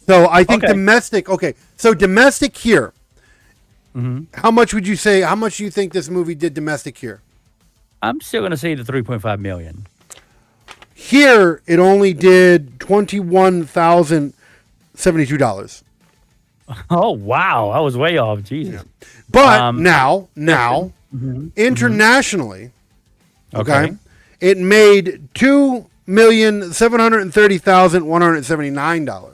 So I think domestic. Okay, so domestic here. How much would you say? How much do you think this movie did domestic here? I'm still going to say the 3.5 million. Here, it only did $21,072. Oh wow, I was way off. Jesus. Yeah. But now, internationally, okay, it made $2,730,179.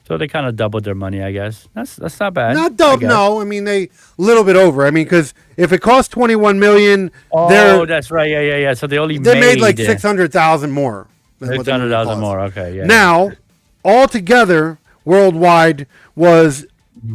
So they kind of doubled their money, I guess. That's not bad. Not double. No, I mean they a little bit over. I mean because if it cost 21 million, that's right. Yeah. So they made like 600,000 more. 600,000 more. Okay, yeah. Now, altogether, worldwide was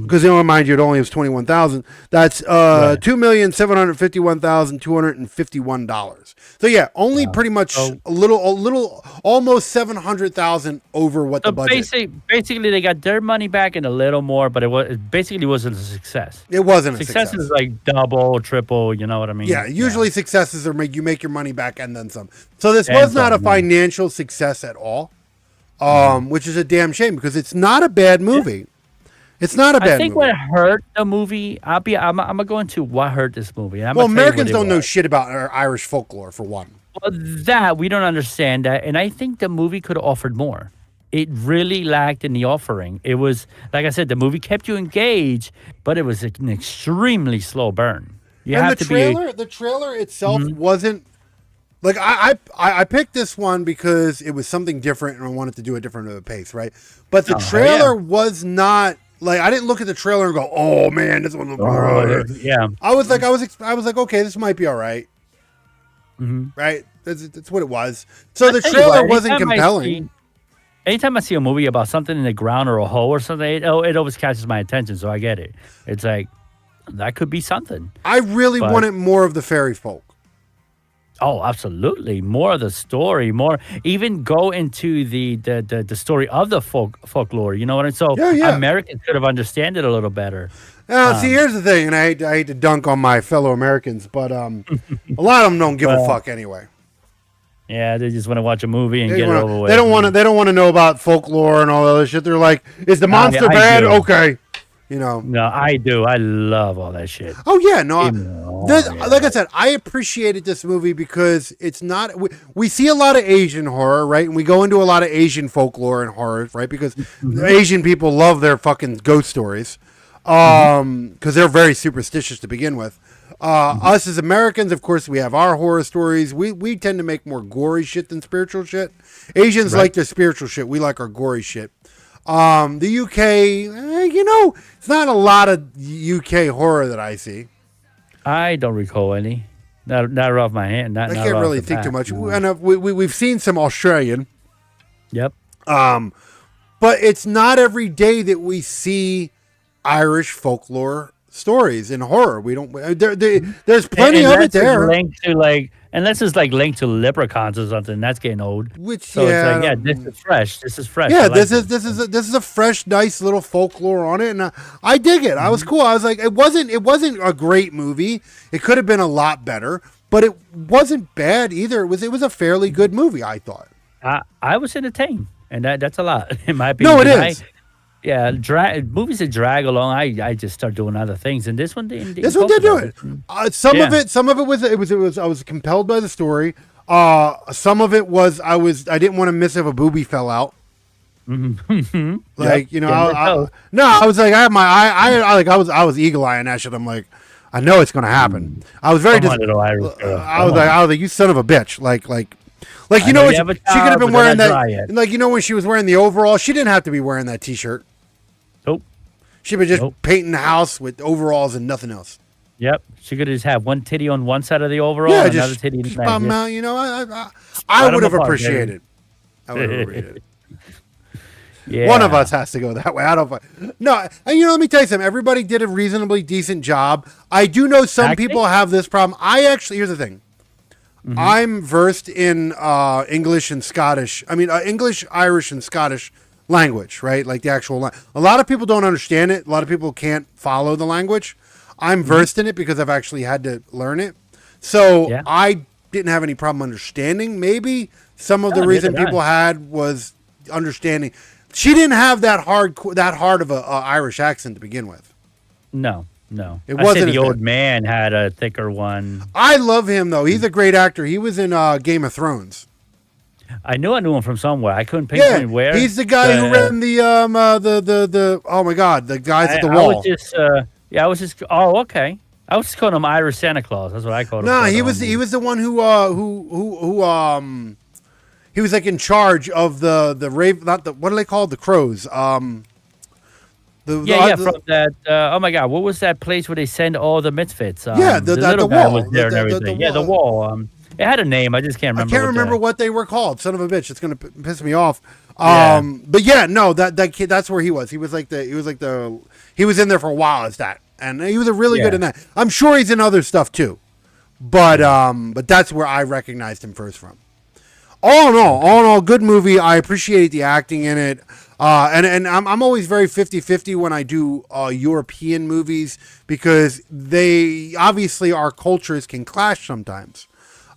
because mind you, it only was 21,000. That's $2,751,251. So yeah, only pretty much a little, almost 700,000 over what the budget. Basically, they got their money back and a little more, but it basically wasn't a success. It wasn't a success. Success is like double, triple. You know what I mean? Yeah, usually successes are you make your money back and then some. So this was not a financial success at all, which is a damn shame because it's not a bad movie. Yeah. It's not a bad movie. I think what hurt the movie, I'm going to go into what hurt this movie. Well, Americans don't know shit about Irish folklore, for one. Well, that, we don't understand that. And I think the movie could have offered more. It really lacked in the offering. It was, like I said, the movie kept you engaged, but it was an extremely slow burn. The trailer itself wasn't, like, I picked this one because it was something different and I wanted to do a different pace, right? But the trailer was not, like, I didn't look at the trailer and go, "Oh man, this one." Yeah. I was like, okay, this might be all right. Right? That's what it was. So the trailer wasn't compelling. Anytime I see a movie about something in the ground or a hole or something, it always catches my attention. So I get it. It's like that could be something. I really wanted more of the fairy folk. Oh, absolutely. More of the story, even go into the story of the folklore. You know what I mean? So Americans could have understood it a little better. See, here's the thing, and I hate to dunk on my fellow Americans, but a lot of them don't give a fuck anyway. Yeah, they just want to watch a movie and get it over with. They don't want to know about folklore and all that other shit. They're like, is the monster bad? Okay. You know. No, I do. I love all that shit. Oh yeah, no. Like I said, I appreciated this movie because it's not. We see a lot of Asian horror, right? And we go into a lot of Asian folklore and horror, right? Because Asian people love their fucking ghost stories, because they're very superstitious to begin with. Us as Americans, of course, we have our horror stories. We tend to make more gory shit than spiritual shit. Asians like their spiritual shit. We like our gory shit. The UK, it's not a lot of UK horror that I see. I don't recall any. Not off my hand. I can't really think too much. No. And we've seen some Australian. Yep. But it's not every day that we see Irish folklore stories in horror. We don't. There's plenty of it there. Linked to like, unless it's like linked to leprechauns or something. That's getting old. Which so yeah, it's like, this is fresh. This is fresh. Yeah, like this is a fresh, nice little folklore on it, and I dig it. I was cool. I was like, it wasn't a great movie. It could have been a lot better, but it wasn't bad either. It was a fairly good movie, I thought. I was entertained, and that's a lot in my opinion. No, it is. Yeah, movies that drag along, I just start doing other things, and this one didn't. This one did do it. Some of it was I was compelled by the story. Some of it was I didn't want to miss if a booby fell out. Mm-hmm. Like I was like I was eagle eyeing that shit. I'm like, I know it's gonna happen. I was very I was like you son of a bitch. Like you know, she could have been wearing that. Like you know, when she was wearing the overall, she didn't have to be wearing that T-shirt. Nope. She was just painting the house with overalls and nothing else. Yep. She could have just had one titty on one side of the overall, and another titty in the next. You know, I would have appreciated. I would have appreciated. Yeah. One of us has to go that way. I don't. No, and let me tell you something. Everybody did a reasonably decent job. I do know some people have this problem. Here's the thing. Mm-hmm. I'm versed in English and Scottish. I mean, English, Irish, and Scottish language, right? Like the actual language. A lot of people don't understand it. A lot of people can't follow the language. I'm versed in it because I've actually had to learn it. So I didn't have any problem understanding. Maybe some of the reason people had was understanding. She didn't have that hard of a Irish accent to begin with. No. It wasn't. The old man had a thicker one. I love him though. He's a great actor. He was in Game of Thrones. I knew him from somewhere. I couldn't pinpoint where. He's the guy who ran the oh my god, the guys at the wall. I was just oh okay. I was just calling him Irish Santa Claus. That's what I called him. No, he was the one who he was like in charge of the rave, not the what are they called, the crows. From that. Oh my God, what was that place where they send all the misfits? The little guy wall was there and everything. The wall. It had a name. I just can't remember. I can't remember what they were called. Son of a bitch! It's gonna piss me off. But yeah, no, that kid. That's where he was. He was in there for a while as that, and he was really good in that. I'm sure he's in other stuff too, but that's where I recognized him first from. All in all, good movie. I appreciate the acting in it. And I'm always very 50-50 when I do European movies because they obviously our cultures can clash sometimes.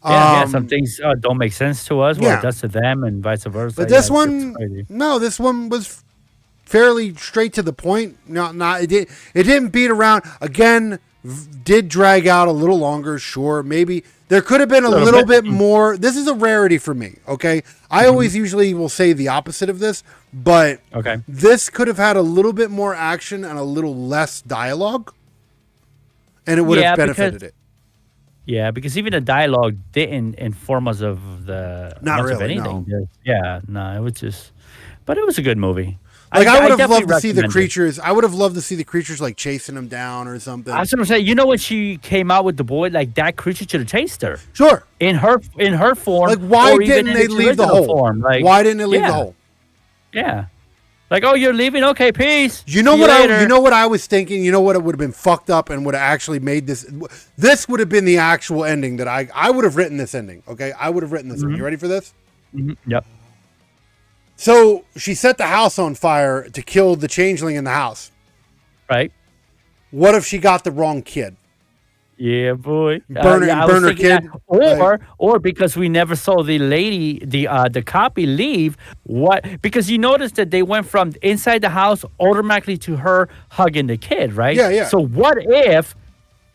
Some things don't make sense to us. Well, it does to them, and vice versa. But this one was fairly straight to the point. It didn't beat around. Again, did drag out a little longer. Sure, maybe. There could have been a little bit more. This is a rarity for me, okay? I always usually will say the opposite of this, but this could have had a little bit more action and a little less dialogue, and it would have benefited it. Yeah, because even the dialogue didn't inform us of the anything. No. It was just, but it was a good movie. Like I would have loved to see the creatures. I would have loved to see the creatures like chasing them down or something. I was gonna say, you know, when she came out with the boy, like that creature should have chased her. Sure. In her form. Like why didn't they leave the hole? Form? Like why didn't they leave the hole? Yeah. Like, oh, you're leaving? Okay, peace. You know what I was thinking? You know what, it would have been fucked up and would have actually made this. This would have been the actual ending that I would have written this ending. Okay, I would have written this. You ready for this? Mm-hmm. Yep. So she set the house on fire to kill the changeling in the house. Right. What if she got the wrong kid? Yeah, boy. Burn her kid. Or because we never saw the lady, the copy leave. What? Because you noticed that they went from inside the house automatically to her hugging the kid, right? Yeah. So what if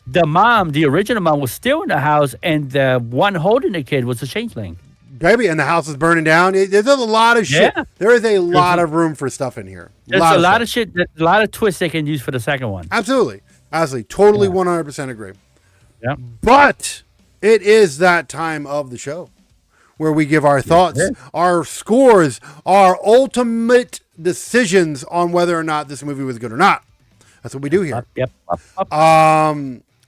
the mom, the original mom, was still in the house and the one holding the kid was a changeling? Baby, and the house is burning down. There's a lot of shit. Yeah. There is a lot of room for stuff in here. There's a lot of shit. A lot of twists they can use for the second one. Absolutely. Totally 100% agree. Yeah. But it is that time of the show where we give our thoughts, our scores, our ultimate decisions on whether or not this movie was good or not. That's what we do here. Yep.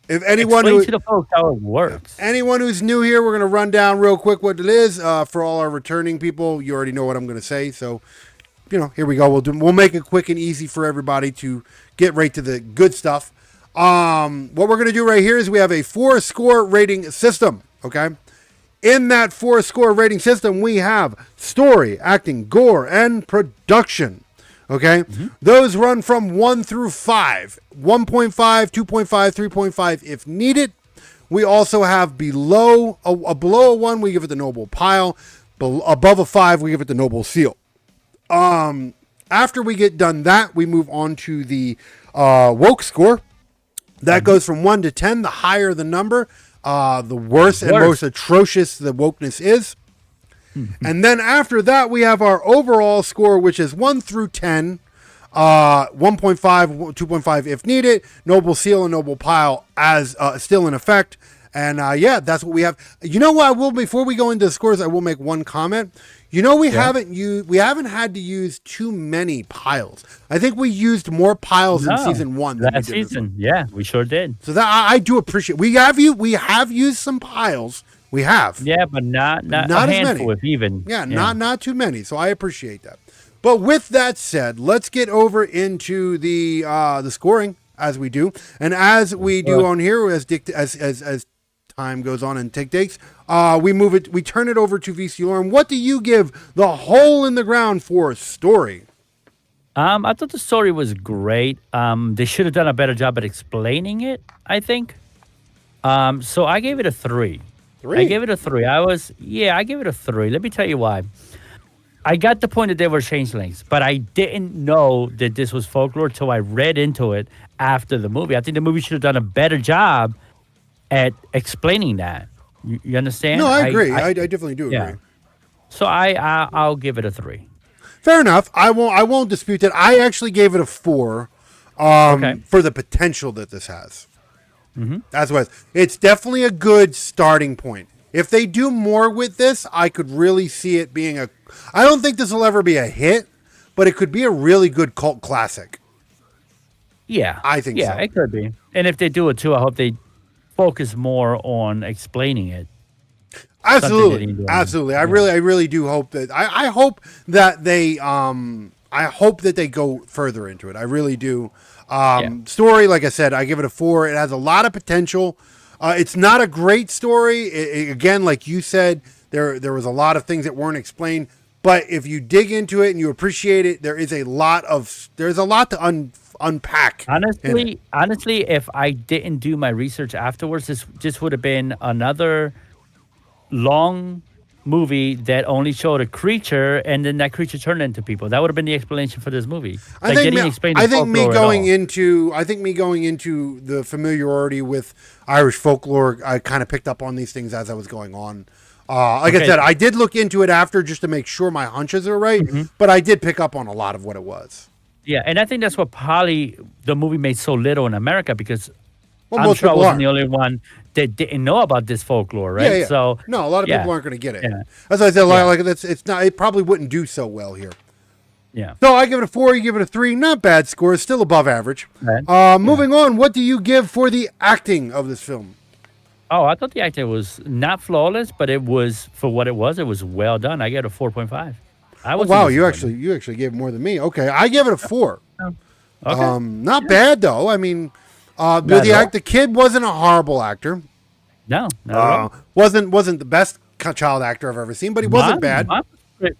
If anyone explain to the folks how it works. Anyone who's new here, we're going to run down real quick what it is. For all our returning people, you already know what I'm going to say. So, here we go. We'll make it quick and easy for everybody to get right to the good stuff. What we're going to do right here is we have a 4-score rating system. Okay. In that 4-score rating system, we have story, acting, gore, and production. Okay. Those run from 1 through 5, 1.5, 2.5, 3.5 if needed. We also have below a 1, we give it the noble pile. Above a 5, we give it the noble seal. After we get done that, we move on to the woke score. That goes from 1 to 10. The higher the number, the worse and most atrocious the wokeness is. And then after that, we have our overall score, which is 1 through 10, 1.5, 2.5 if needed, noble seal and noble pile as still in effect. And yeah, that's what we have. You know what? I will, before we go into the scores, I will make one comment. You know, we haven't had to use too many piles. I think we used more piles in season 1 than last season. Yeah, we sure did. So that I do appreciate. We have used some piles. We have. Yeah, but not a as handful, many. if even. Yeah, not too many. So I appreciate that. But with that said, let's get over into the scoring as we do, and as we do on here, as time goes on and takes, we turn it over to VC Lauren. What do you give the Hole in the Ground for story? I thought the story was great. They should have done a better job at explaining it, I think. So I gave it a 3. I gave it a 3. I gave it a 3. Let me tell you why. I got the point that they were changelings, but I didn't know that this was folklore till I read into it after the movie. I think the movie should have done a better job at explaining that. You understand? No, I agree. I definitely do agree. So I'll give it a 3. Fair enough. I won't dispute that. I actually gave it a 4 for the potential that this has. That's what it's definitely a good starting point. If they do more with this, I could really see it being I don't think this will ever be a hit, but it could be a really good cult classic. Yeah. I think so. Yeah, it could be. And if they do it too, I hope they focus more on explaining it. Absolutely. Absolutely. I really do hope that I hope that they go further into it. I really do. Story, like I said, I give it a 4. It has a lot of potential. It's not a great story. Again, like you said, there was a lot of things that weren't explained. But if you dig into it and you appreciate it, there's a lot to unpack. Honestly, if I didn't do my research afterwards, this just would have been another long movie that only showed a creature, and then that creature turned into people. That would have been the explanation for this movie. I think me going into the familiarity with Irish folklore, I kind of picked up on these things as I was going on. I said, I did look into it after just to make sure my hunches are right, but I did pick up on a lot of what it was. Yeah, and I think that's what the movie made so little in America, because I'm sure I wasn't the only one that didn't know about this folklore, right? Yeah. So no, a lot of people aren't going to get it. Yeah. As I said, like it's not. It probably wouldn't do so well here. Yeah. So I give it a 4. You give it a 3. Not bad score. Still above average. Moving on. What do you give for the acting of this film? Oh, I thought the acting was not flawless, but it was, for what it was well done. I get a 4.5. Wow, you actually gave more than me. Okay, I give it a 4. Okay. Not bad though. I mean, the kid wasn't a horrible actor. No, not at all. Wasn't the best child actor I've ever seen, but he wasn't bad.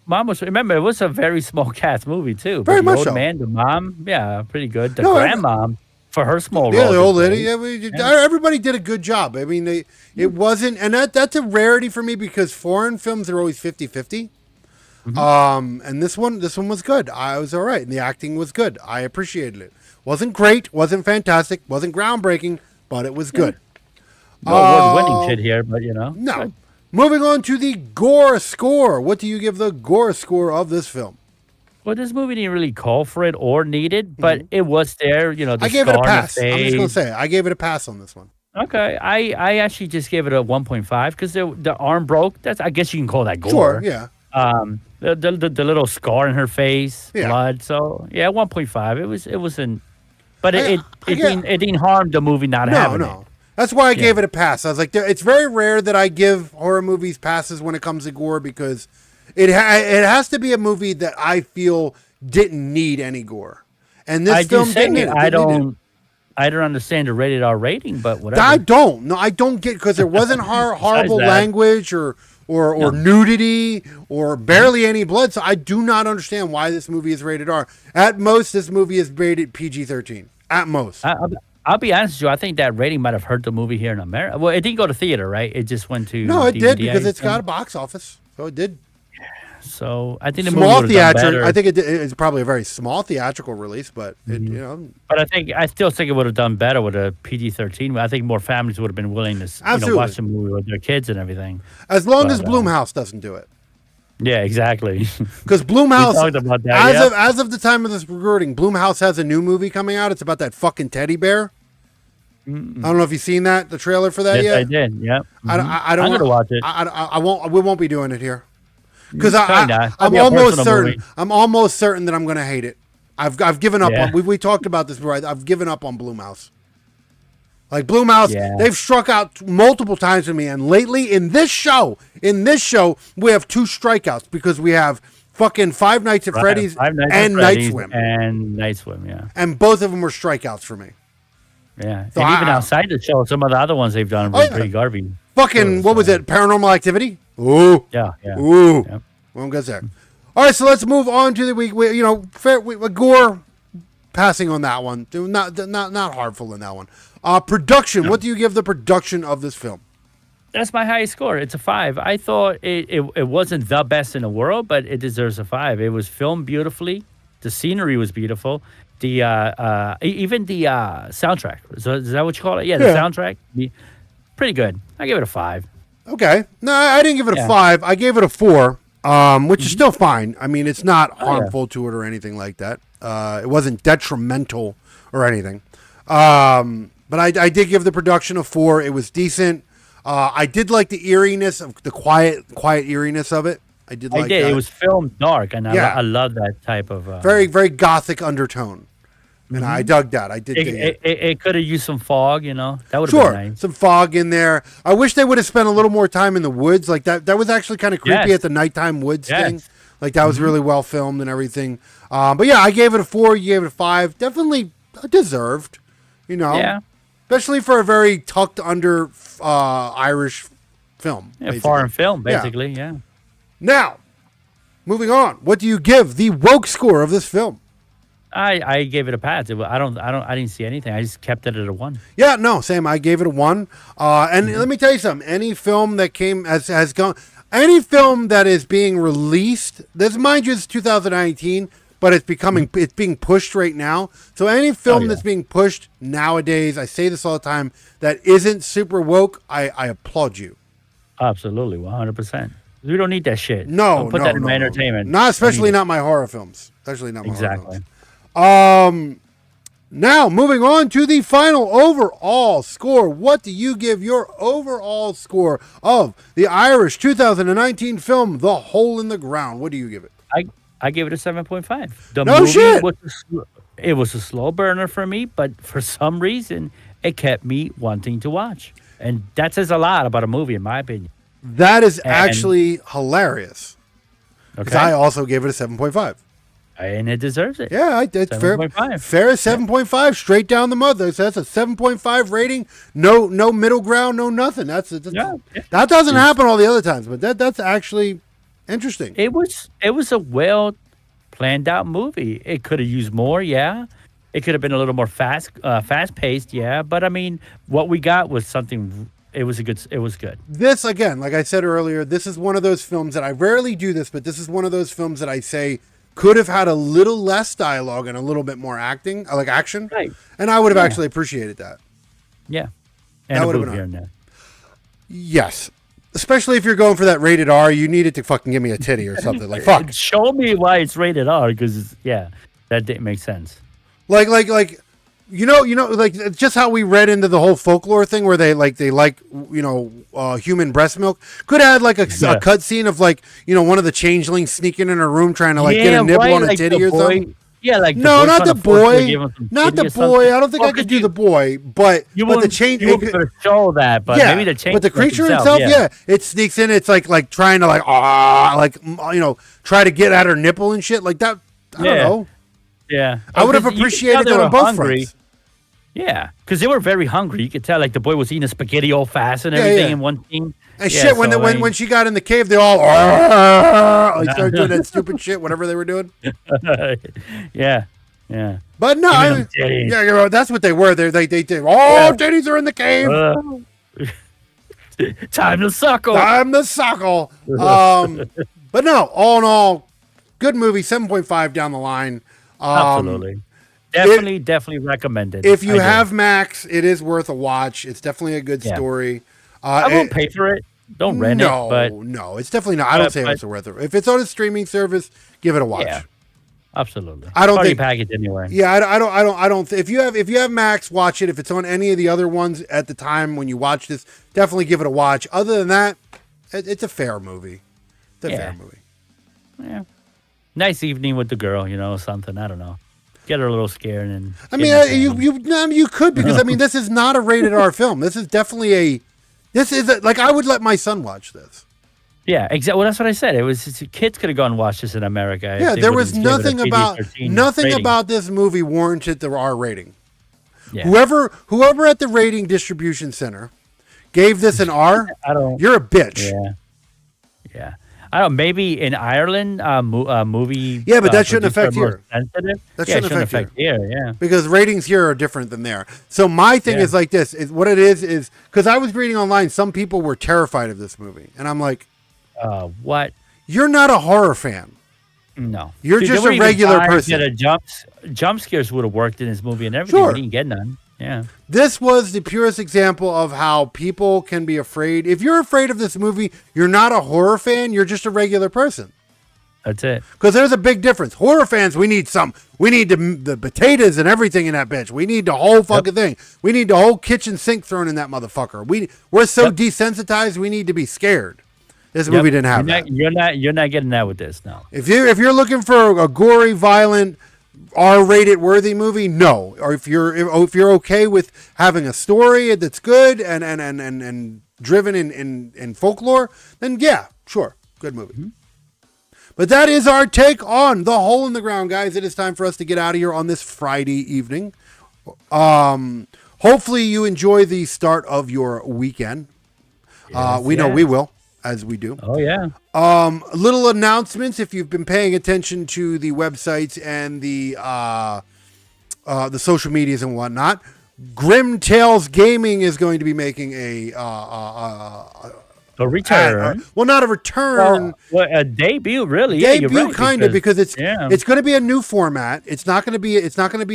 Mom was. Remember, it was a very small cast movie too. Very much so. Man, the mom, pretty good. The grandmom, for her small role. Yeah, the old lady. Everybody did a good job. I mean, it wasn't, and that's a rarity for me, because foreign films are always 50-50. And this one was good. I was all right, and the acting was good. I appreciated it. Wasn't great, wasn't fantastic, wasn't groundbreaking, but it was good. No award-winning shit here, but No. Good. Moving on to the gore score. What do you give the gore score of this film? Well, this movie didn't really call for it or need it, but it was there. I gave it a pass. I'm just going to say, I gave it a pass on this one. Okay, I actually just gave it a 1.5 because the arm broke. I guess you can call that gore. Sure, yeah. The little scar in her face, blood. So 1.5. It wasn't, but it didn't harm the movie not having it. That's why I gave it a pass. I was like, it's very rare that I give horror movies passes when it comes to gore, because it has to be a movie that I feel didn't need any gore, and this film didn't. I don't understand the rated R rating, but whatever. I don't. No, I don't get because there wasn't horrible that. language or No. nudity or barely any blood. So I do not understand why this movie is rated R. At most, this movie is rated PG-13. At most. I'll be honest with you. I think that rating might have hurt the movie here in America. Well, it didn't go to theater, right? It just went to No, it DVD, did because it's got a box office. So it did. So I think the movie Small would have done theatrical. better. I think it's probably a very small theatrical release, but it, you know, But I still think it would have done better with a PG-13. I think more families would have been willing to Absolutely. watch the movie with their kids and everything. as long But, as Blumhouse doesn't do it. Yeah, exactly. Because Blumhouse, We talked about that, as of the time of this recording, Blumhouse has a new movie coming out. It's about that fucking teddy bear. I don't know if you've seen that, the trailer for that Yes, yet. I did. Yeah. I don't. I'm gonna watch it. I won't. We won't be doing it here because Probably not. It'll I'm be a almost personal certain. movie. I'm almost certain that I'm going to hate it. I've given up Yeah. on. We talked about this before. I've given up on Blumhouse. Like Blumhouse, Yeah. they've struck out multiple times with me, and lately in this show, we have 2 strikeouts because we have fucking Five Nights at Freddy's Five Nights and at Night Freddy's Swim, and Night Swim. Yeah. and both of them were strikeouts for me. Yeah. So and even I- outside the show, some of the other ones they've done were Oh, yeah. pretty garbage. Fucking what was it? Paranormal Activity. Ooh, Yeah. Yeah. ooh. Yep. Won't get there. All right, so let's move on to the week. Gore passing on that one. Not harmful in that one. Production. What do you give the production of this film? That's my highest score. It's a 5. I thought it wasn't the best in the world, but it deserves a 5. It was filmed beautifully. The scenery was beautiful. The even the soundtrack. So is that what you call it? Yeah, the soundtrack. Pretty good. I give it a 5. Okay. No, I didn't give it a Yeah. 5. I gave it a 4, which is still fine. I mean, it's not harmful to it or anything like that. It wasn't detrimental or anything. But I did give the production a 4. It was decent. I did like the eeriness of the quiet eeriness of it. I did like that. It was filmed dark, and Yeah. I love that type of Very, very gothic undertone. And I dug that. I did dig it. It could have used some fog, That would have Sure, been nice. some fog in there. I wish they would have spent a little more time in the woods. Like that was actually kind of creepy Yes. at the nighttime woods Yes. thing. Like that was really well filmed and everything. But yeah, I gave it a 4. You gave it a 5. Definitely deserved. Yeah. Especially for a very tucked under Irish film. Yeah, basically. foreign film, basically. Yeah. Now, moving on. What do you give the woke score of this film? I gave it a pass. I didn't see anything. I just kept it at a 1. Yeah, no, same. I gave it a 1. And let me tell you something. Any film that has gone, any film that is being released, this mind you, it's 2019, but it's being pushed right now. So any film that's being pushed nowadays, I say this all the time, that isn't super woke, I applaud you. Absolutely, 100%. We don't need that shit. No, Don't put that in my entertainment. Not especially Don't need not my horror films. Especially not my horror Exactly. films. Now, moving on to the final overall score. What do you give your overall score of the Irish 2019 film, The Hole in the Ground? What do you give it? I gave it a 7.5. The No movie shit. It was a slow burner for me, but for some reason, it kept me wanting to watch. And that says a lot about a movie, in my opinion. That is actually hilarious. Because Okay? I also gave it a 7.5. And it deserves it. Yeah, it's fair. 7.5. Fair as 7.5, straight down the mother. So that's a 7.5 rating. No middle ground, no nothing. That doesn't happen all the other times, but that's actually interesting. It was a well planned out movie. It could have used more, yeah. It could have been a little more fast paced, yeah. But I mean, what we got was something. It was good. This, again, like I said earlier, this is one of those films that I rarely do this, but this is one of those films that I say could have had a little less dialogue and a little bit more acting, like action. Right. And I would have actually appreciated that. Yeah. That And a would've boob been here and there. Yes. Especially if you're going for that rated R, you need it to fucking give me a titty or something. Like, fuck. Show me why it's rated R, because that didn't make sense. Like, like just how we read into the whole folklore thing where they like human breast milk. Could have had like a cut scene of like, one of the changelings sneaking in a room trying to get a nibble on a like titty the or boy, something. Yeah, like No, not the boy. Not Not the boy. I don't think I could do the boy, but the change. You could show that, but maybe the change. But the creature itself, it sneaks in. It's like trying to try to get at her nipple and shit like that. I don't know. Yeah, I would have appreciated that on both fronts. Yeah, because they were very hungry. You could tell, like the boy was eating a spaghetti all fast and everything yeah. in one scene. And Yeah, shit, when she got in the cave, they all like started doing that stupid shit, whatever they were doing. yeah, yeah. But no, Give me them titties. yeah, that's what they were. They did. Titties are in the cave. Time to suckle. Time to suckle. But no, all in all, good movie. 7.5 down the line. Absolutely. Definitely recommended. If you have Max, it is worth a watch. It's definitely a good story. I won't pay for it. Don't rent it. But no, it's definitely not. I don't say it's worth it. If it's on a streaming service, give it a watch. Yeah, absolutely. I don't think package anyway. Yeah, I don't. If you have Max, watch it. If it's on any of the other ones at the time when you watch this, definitely give it a watch. Other than that, it's a fair movie. It's a fair movie. Yeah. Nice evening with the girl, something. I don't know. Get her a little scared and. I mean, you could, because I mean, this is not a rated R film. This is definitely like I would let my son watch this. Yeah, exactly. Well, that's what I said. Kids could have gone and watched this in America. Yeah, there was nothing about this movie warranted the R rating. Yeah. Whoever at the rating distribution center gave this an R, you're a bitch. Yeah. I don't know, maybe in Ireland, movie. Yeah, but that shouldn't affect here. Sensitive. That shouldn't affect here. Yeah. Because ratings here are different than there. So my thing is like this: is what it is because I was reading online, some people were terrified of this movie, and I'm like, what? You're not a horror fan. No, you're just a regular person. Jump scares would have worked in this movie and everything. Sure. We didn't get none. Yeah. This was the purest example of how people can be afraid. If you're afraid of this movie, you're not a horror fan. You're just a regular person. That's it. Because there's a big difference. Horror fans, we need the potatoes and everything in that bitch. We need the whole fucking thing. We need the whole kitchen sink thrown in that motherfucker. We're so desensitized. We need to be scared. This movie didn't have that. You're not getting that with this. No. If you're looking for a gory, violent, R-rated worthy movie, no. Or if you're okay with having a story that's good and driven in folklore, then yeah, sure, good movie. Mm-hmm. But that is our take on The Hole in the Ground, guys. It is time for us to get out of here on this Friday evening. Hopefully you enjoy the start of your weekend. We know we will, as we do. Oh yeah. Little announcements if you've been paying attention to the websites and the social medias and whatnot. Grimm Tales Gaming is going to be making a return. Not a return. Well, a debut, really. Debut, right, kind of, because it's going to be a new format. It's not going to be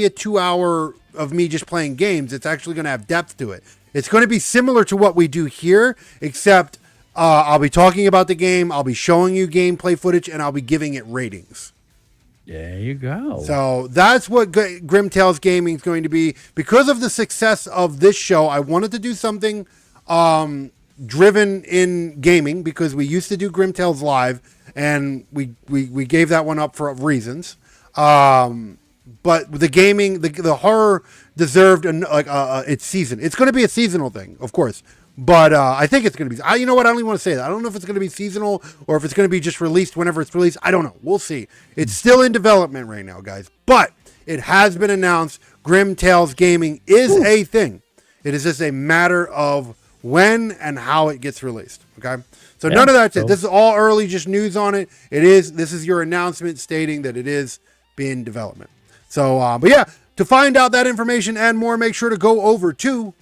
a 2 hour of me just playing games. It's actually going to have depth to it. It's going to be similar to what we do here, except I'll be talking about the game. I'll be showing you gameplay footage, and I'll be giving it ratings. There you go. So that's what Grimm Tales Gaming is going to be. Because of the success of this show, I wanted to do something driven in gaming, because we used to do Grimm Tales Live, and we gave that one up for reasons. But the gaming, the horror deserved its season. It's going to be a seasonal thing, of course. But I think it's going to be... you know what? I don't even want to say that. I don't know if it's going to be seasonal or if it's going to be just released whenever it's released. I don't know. We'll see. It's still in development right now, guys. But it has been announced Grimm Tales Gaming is a thing. It is just a matter of when and how it gets released. Okay? So none of that's it. This is all early, just news on it. This is your announcement stating that it is in development. So, but yeah, to find out that information and more, make sure to go over to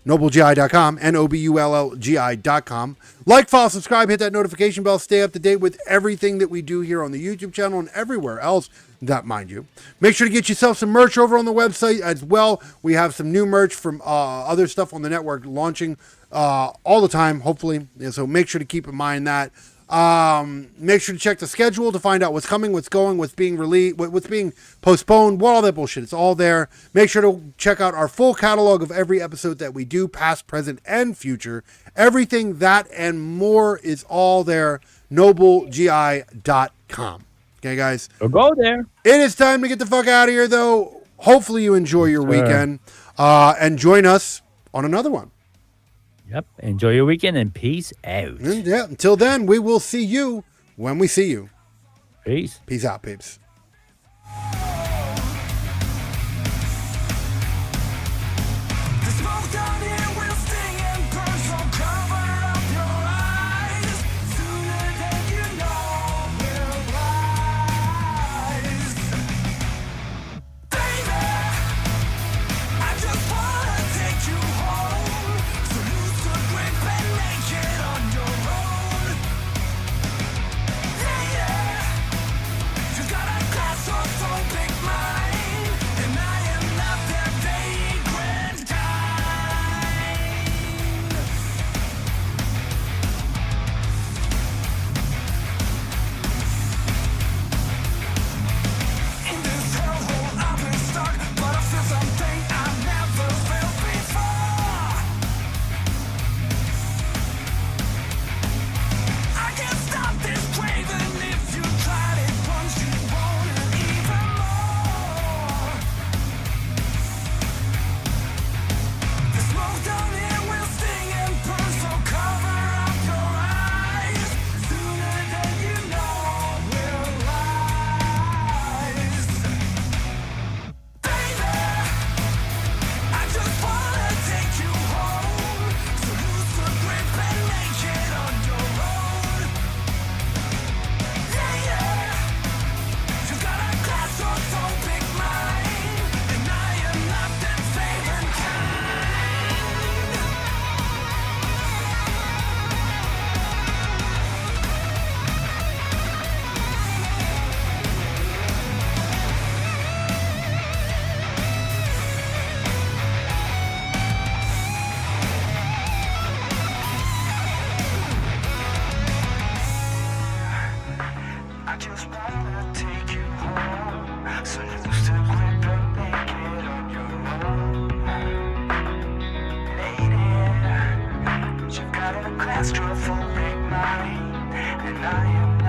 NobleGI.com, NOBULLGI.com. Like, follow, subscribe, hit that notification bell, stay up to date with everything that we do here on the YouTube channel and everywhere else that, mind you. Make sure to get yourself some merch over on the website as well. We have some new merch from other stuff on the network launching all the time, hopefully. And so make sure to keep in mind that. Make sure to check the schedule to find out what's coming, what's going, what's being released, what's being postponed, all that bullshit. It's all there. Make sure to check out our full catalog of every episode that we do, past, present, and future. Everything that and more is all there. NobleGI.com. Okay, guys? So go there. It is time to get the fuck out of here, though. Hopefully you enjoy your weekend. And join us on another one. Yep. Enjoy your weekend and peace out. And yeah. Until then, we will see you when we see you. Peace. Peace out, peeps. claustrophobic mind, and I am